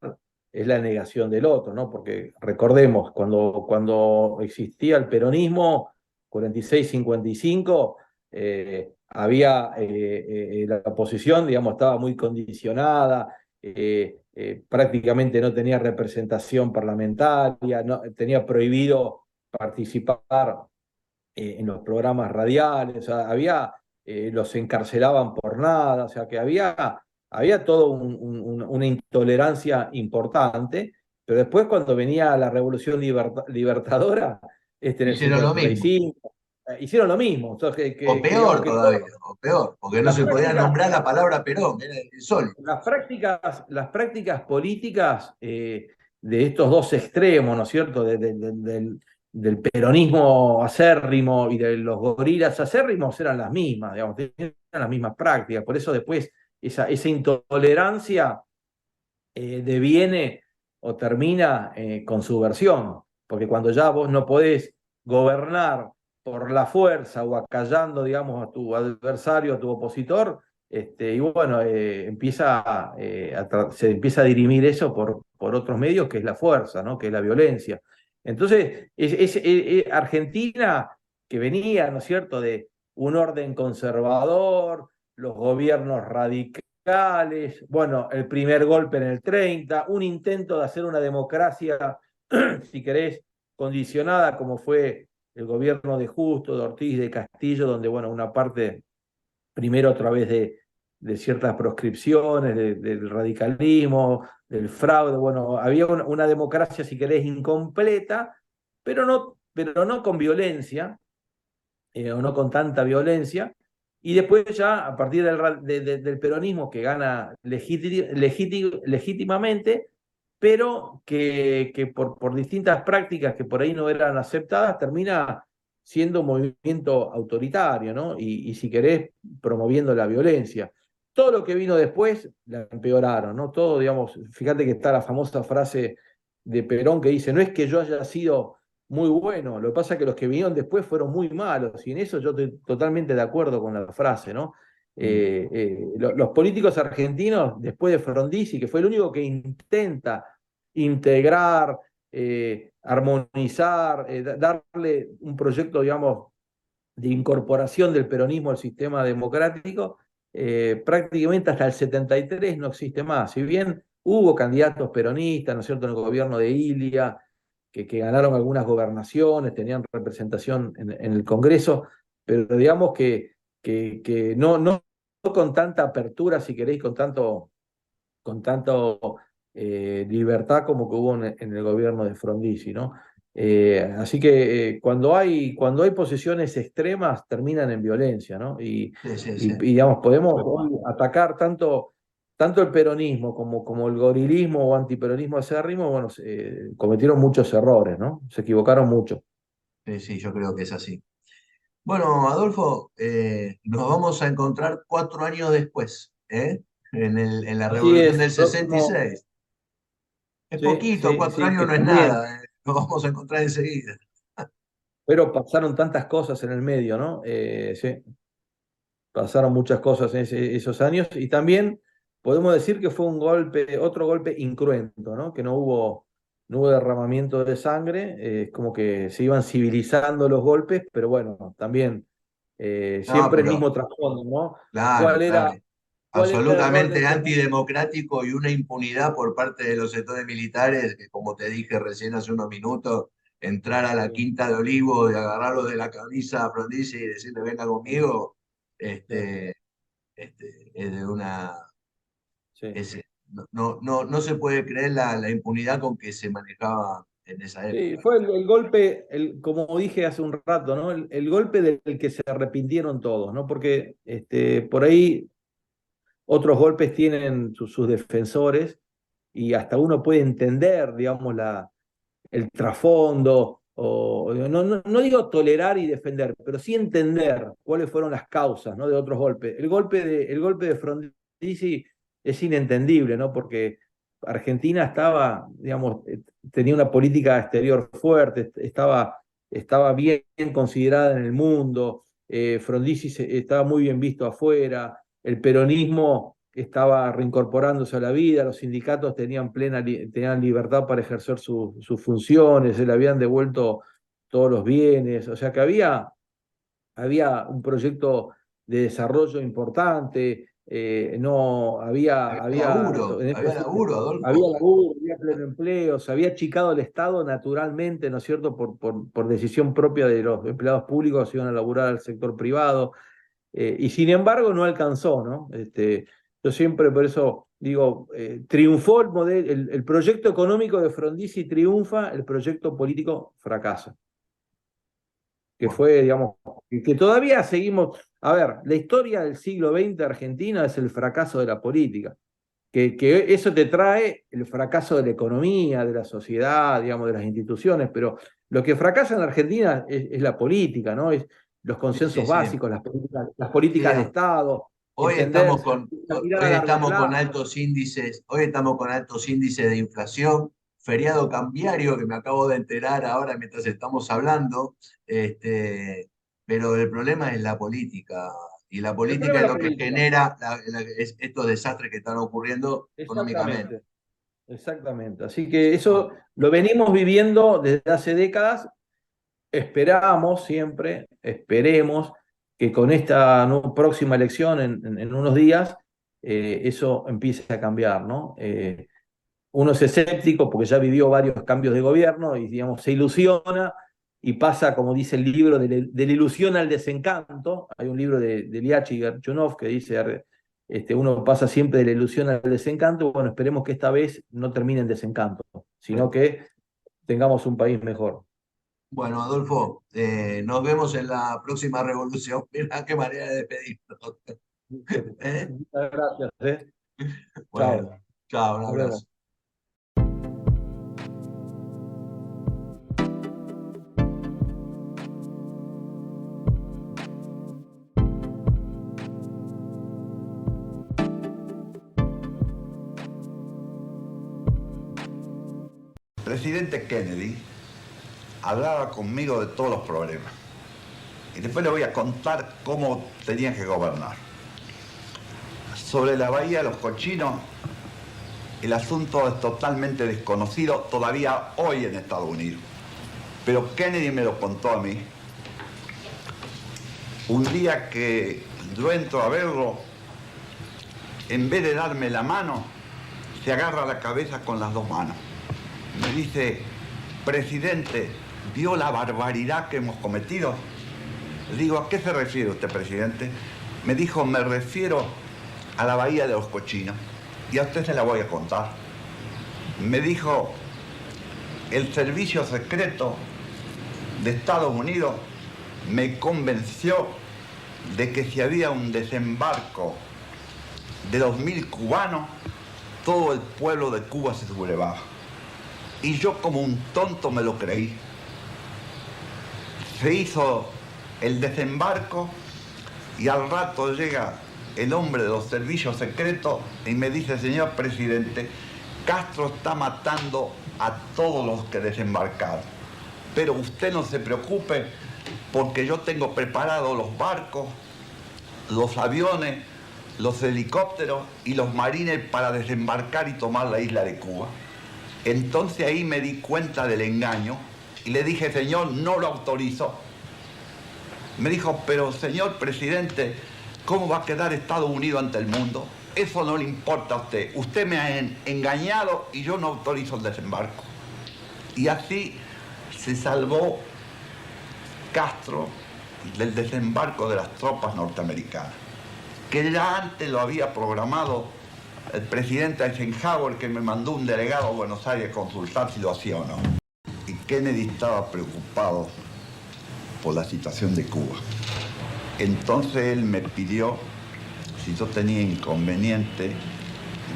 es la negación del otro, ¿no? Porque recordemos, cuando existía el peronismo, 46-55, había la oposición, digamos, estaba muy condicionada, prácticamente no tenía representación parlamentaria, no, tenía prohibido participar en los programas radiales, o sea, los encarcelaban por nada, o sea, que había todo una intolerancia importante, pero después cuando venía la Revolución Libertadora, en el
Hicieron lo mismo.
55, hicieron lo mismo, entonces,
O
digamos
peor
que
todavía, o peor, porque no
las
se podía
prácticas
nombrar la palabra Perón, era insólito.
las prácticas políticas de estos dos extremos, ¿no es cierto? Del peronismo acérrimo y de los gorilas acérrimos eran las mismas, digamos, eran las mismas prácticas. Por eso después esa intolerancia deviene o termina con su versión, porque cuando ya vos no podés gobernar por la fuerza o acallando, digamos, a tu adversario, a tu opositor, y bueno, se empieza a dirimir eso por otros medios, que es la fuerza, ¿no? Que es la violencia. Entonces, Argentina, que venía, ¿no es cierto?, de un orden conservador, los gobiernos radicales, bueno, el primer golpe en el 30, un intento de hacer una democracia, si querés, condicionada, como fue el gobierno de Justo, de Ortiz, de Castillo, donde, bueno, una parte, primero a través de ciertas proscripciones, del radicalismo, del fraude, bueno, había una democracia, si querés, incompleta, pero no con violencia, o no con tanta violencia, y después ya a partir del peronismo que gana legítimamente, pero que por distintas prácticas que por ahí no eran aceptadas, termina siendo un movimiento autoritario, ¿no? Y si querés, promoviendo la violencia. Todo lo que vino después la empeoraron, ¿no? Todo, digamos, fíjate que está la famosa frase de Perón que dice, no es que yo haya sido muy bueno. Lo que pasa es que los que vinieron después fueron muy malos, y en eso yo estoy totalmente de acuerdo con la frase, ¿no?
Mm.
Los políticos argentinos, después de Frondizi, que fue el único que intenta integrar, armonizar, darle un proyecto, digamos, de incorporación del peronismo al sistema democrático, prácticamente hasta el 73 no existe más. Si bien hubo candidatos peronistas, ¿no es cierto?, en el gobierno de Ilia, que ganaron algunas gobernaciones, tenían representación en el Congreso, pero digamos que no con tanta apertura, si queréis, con tanto libertad como que hubo en el gobierno de Frondizi, ¿no? Así que cuando hay posiciones extremas terminan en violencia, ¿no?
Sí, sí, sí.
Digamos, podemos hoy atacar tanto el peronismo como el gorilismo o antiperonismo acérrimo, bueno, cometieron muchos errores, ¿no? Se equivocaron mucho.
Sí, sí, yo creo que es así. Bueno, Adolfo, nos vamos a encontrar 4 años después, ¿eh? En la
Así
Revolución
es,
del 66. Es
sí,
poquito,
sí,
cuatro
sí,
años
que
no es
también,
nada, ¿eh? Nos vamos a encontrar enseguida.
pero pasaron tantas cosas en el medio, ¿no? Sí. Pasaron muchas cosas en esos años y también podemos decir que fue otro golpe incruento, ¿no? Que no hubo derramamiento de sangre, como que se iban civilizando los golpes, pero bueno, también
No,
siempre el
pero
mismo trasfondo, ¿no?
claro,
¿Cuál
claro.
era, cuál era el error de
Absolutamente
este
antidemocrático y una impunidad por parte de los sectores militares que, como te dije recién hace unos minutos, entrar a la
sí,
Quinta de Olivos, de agarrarlo de la camisa a Frondizi y decirle venga conmigo,
sí,
este, es de una...
sí.
no se puede creer la impunidad con que se manejaba en esa
Sí,
época.
fue el golpe, como dije hace un rato, ¿no? El golpe del que se arrepintieron todos, ¿no? Porque por ahí otros golpes tienen sus defensores, y hasta uno puede entender, digamos, el trasfondo, o no digo tolerar y defender, pero sí entender cuáles fueron las causas, ¿no?, de otros golpes. El golpe de Frondizi es inentendible, ¿no?, porque Argentina estaba, digamos, tenía una política exterior fuerte, estaba bien considerada en el mundo, Frondizi estaba muy bien visto afuera, el peronismo estaba reincorporándose a la vida, los sindicatos tenían libertad para ejercer sus funciones, se le habían devuelto todos los bienes, o sea que había un proyecto de desarrollo importante, no
Había laburo,
había
Adolfo.
laburo, había pleno empleo, se había achicado el Estado naturalmente, ¿no es cierto?, por decisión propia de los empleados públicos, iban a laburar al sector privado, y sin embargo no alcanzó, ¿no? Yo siempre por eso digo, triunfó el proyecto económico de Frondizi, triunfa, el proyecto político fracasa, que
Bueno,
fue, digamos, que todavía seguimos. A ver, la historia del siglo XX de Argentina es el fracaso de la política, que eso te trae el fracaso de la economía, de la sociedad, digamos, de las instituciones, pero lo que fracasa en la Argentina es la política, ¿no? Es los
sí, sí,
consensos
sí.
básicos, las políticas de
Mira,
Estado,
hoy estamos
entenderse,
con,
la mirada a largo plazo.
hoy estamos con altos índices de inflación, feriado cambiario que me acabo de enterar ahora mientras estamos hablando, este, pero el problema es la política, y la
El problema
política
es
es
la
lo que
política.
genera estos desastres que están ocurriendo económicamente.
Exactamente, exactamente. Así que eso lo venimos viviendo desde hace décadas. Esperamos siempre, esperemos que con esta próxima elección en unos días, eso empiece a cambiar, ¿no? Uno es escéptico porque ya vivió varios cambios de gobierno y, digamos, se ilusiona y pasa, como dice el libro, de la ilusión al desencanto. Hay un libro de Liachi Gerchunov que dice, uno pasa siempre de la ilusión al desencanto. Bueno, esperemos que esta vez no termine en desencanto, sino que tengamos un país mejor.
Bueno, Adolfo, nos vemos en la próxima revolución. Mira qué manera de despedirnos. ¿Eh?
Muchas gracias, ¿eh?
Bueno,
Chao,
chao, un
nos vemos.
abrazo.
Presidente Kennedy hablaba conmigo de todos los problemas. Y después le voy a contar cómo tenía que gobernar. Sobre la bahía de los cochinos, el asunto es totalmente desconocido todavía hoy en Estados Unidos. Pero Kennedy me lo contó a mí. Un día que yo entro a verlo, en vez de darme la mano, se agarra la cabeza con las dos manos. Me dice, presidente, ¿vio la barbaridad que hemos cometido? Le digo, ¿a qué se refiere usted, presidente? Me dijo, me refiero a la bahía de los cochinos. Y a usted se la voy a contar. Me dijo, el servicio secreto de Estados Unidos me convenció de que si había un desembarco de 2.000 cubanos, todo el pueblo de Cuba se sublevaba. Y yo como un tonto me lo creí. Se hizo el desembarco y al rato llega el hombre de los servicios secretos y me dice, señor presidente, Castro está matando a todos los que desembarcaron. Pero usted no se preocupe porque yo tengo preparados los barcos, los aviones, los helicópteros y los marines para desembarcar y tomar la isla de Cuba. Entonces ahí me di cuenta del engaño y le dije, señor, no lo autorizo. Me dijo, pero señor presidente, ¿cómo va a quedar Estados Unidos ante el mundo? Eso no le importa a usted. Usted me ha engañado y yo no autorizo el desembarco. Y así se salvó Castro del desembarco de las tropas norteamericanas, que ya antes lo había programado el presidente Eisenhower, que me mandó un delegado a Buenos Aires a consultar si lo hacía o no. Y Kennedy estaba preocupado por la situación de Cuba. Entonces él me pidió si yo tenía inconveniente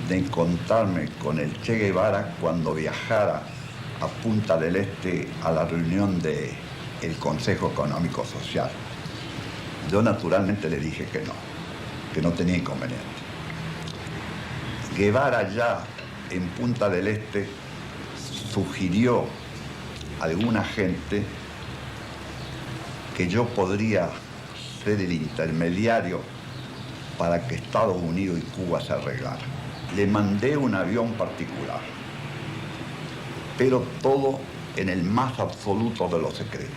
de encontrarme con el Che Guevara cuando viajara a Punta del Este a la reunión del Consejo Económico Social. Yo naturalmente le dije que no tenía inconveniente. Guevara ya en Punta del Este sugirió a alguna gente que yo podría ser el intermediario para que Estados Unidos y Cuba se arreglaran. Le mandé un avión particular, pero todo en el más absoluto de los secretos,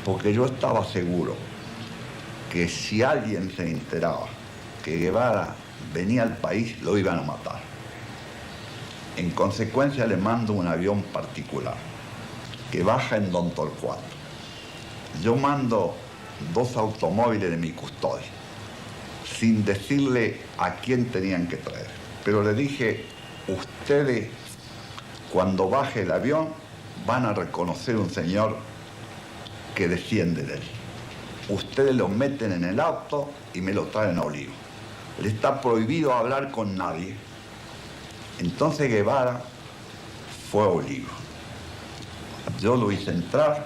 porque yo estaba seguro que si alguien se enteraba que Guevara venía al país, lo iban a matar. En consecuencia, le mando un avión particular que baja en Don Torcuato. Yo mando 2 automóviles de mi custodia, sin decirle a quién tenían que traer. Pero le dije, ustedes, cuando baje el avión, van a reconocer un señor que desciende de él. Ustedes lo meten en el auto y me lo traen a Olivo. Le está prohibido hablar con nadie. Entonces Guevara fue a Olivo. Yo lo hice entrar,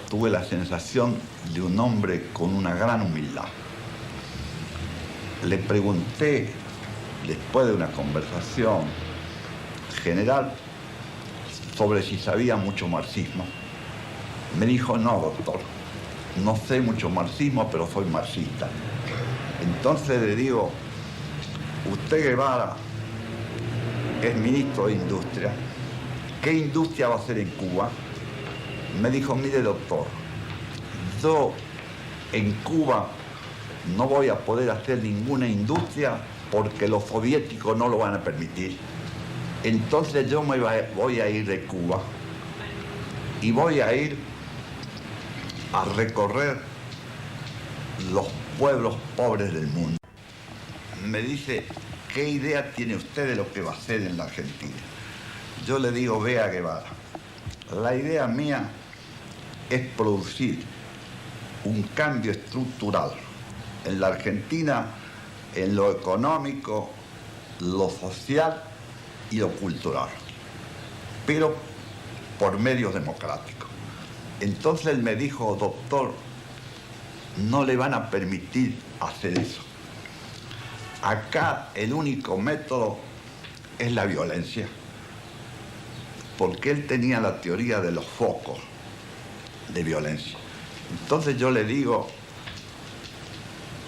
tuve la sensación de un hombre con una gran humildad. Le pregunté, después de una conversación general, sobre si sabía mucho marxismo. Me dijo, no, doctor, no sé mucho marxismo, pero soy marxista. Entonces le digo, usted Guevara es ministro de Industria, ¿qué industria va a hacer en Cuba? Me dijo, mire doctor, yo en Cuba no voy a poder hacer ninguna industria porque los soviéticos no lo van a permitir. Entonces yo voy a ir de Cuba y voy a ir a recorrer los pueblos pobres del mundo. Me dice, ¿qué idea tiene usted de lo que va a hacer en la Argentina? Yo le digo, vea Guevara, la idea mía es producir un cambio estructural en la Argentina, en lo económico, lo social y lo cultural, pero por medios democráticos. Entonces él me dijo, doctor, no le van a permitir hacer eso. Acá el único método es la violencia, porque él tenía la teoría de los focos de violencia. Entonces yo le digo,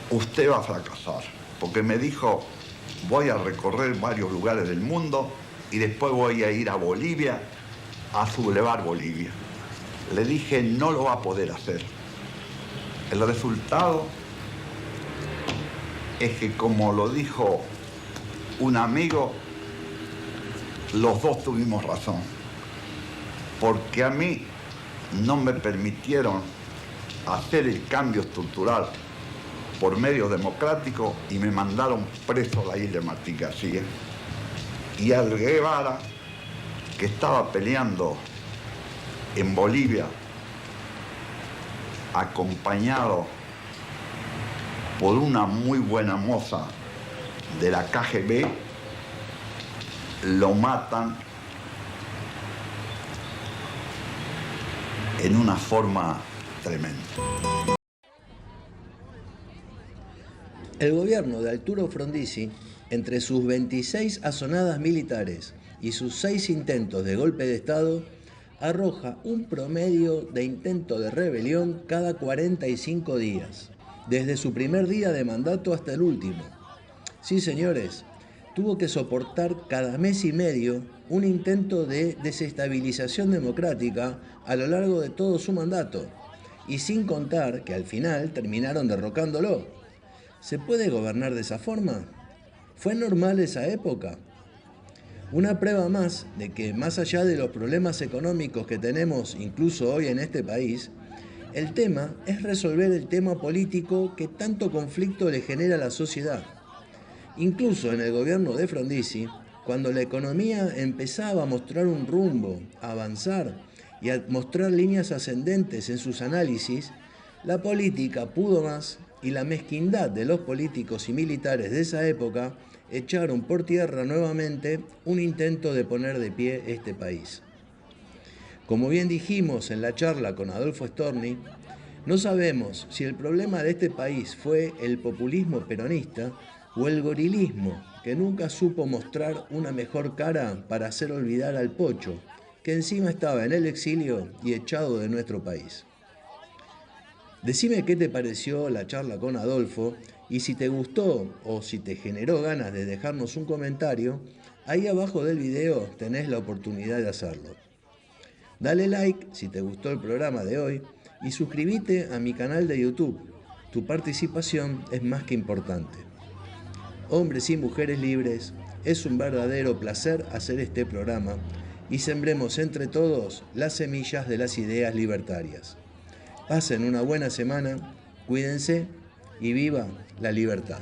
usted va a fracasar, porque me dijo, voy a recorrer varios lugares del mundo y después voy a ir a Bolivia a sublevar Bolivia. Le dije, no lo va a poder hacer. El resultado es que, como lo dijo un amigo, los dos tuvimos razón, porque a mí no me permitieron hacer el cambio estructural por medio democrático y me mandaron preso a la isla de Martín García. Y al Guevara, que estaba peleando en Bolivia, acompañado por una muy buena moza de la KGB, lo matan en una forma tremenda.
El gobierno de Arturo Frondizi, entre sus 26 azonadas militares y sus 6 intentos de golpe de Estado, arroja un promedio de intento de rebelión cada 45 días, desde su primer día de mandato hasta el último. Sí, señores, tuvo que soportar cada mes y medio un intento de desestabilización democrática a lo largo de todo su mandato, y sin contar que al final terminaron derrocándolo. ¿Se puede gobernar de esa forma? ¿Fue normal esa época? Una prueba más de que, más allá de los problemas económicos que tenemos incluso hoy en este país, el tema es resolver el tema político que tanto conflicto le genera a la sociedad. Incluso en el gobierno de Frondizi, cuando la economía empezaba a mostrar un rumbo, a avanzar y a mostrar líneas ascendentes en sus análisis, la política pudo más y la mezquindad de los políticos y militares de esa época echaron por tierra nuevamente un intento de poner de pie este país. Como bien dijimos en la charla con Adolfo Storni, no sabemos si el problema de este país fue el populismo peronista o el gorilismo, que nunca supo mostrar una mejor cara para hacer olvidar al Pocho, que encima estaba en el exilio y echado de nuestro país. Decime qué te pareció la charla con Adolfo y si te gustó o si te generó ganas de dejarnos un comentario, ahí abajo del video tenés la oportunidad de hacerlo. Dale like si te gustó el programa de hoy y suscríbete a mi canal de YouTube. Tu participación es más que importante. Hombres y mujeres libres, es un verdadero placer hacer este programa y sembremos entre todos las semillas de las ideas libertarias. Pasen una buena semana, cuídense y viva la libertad.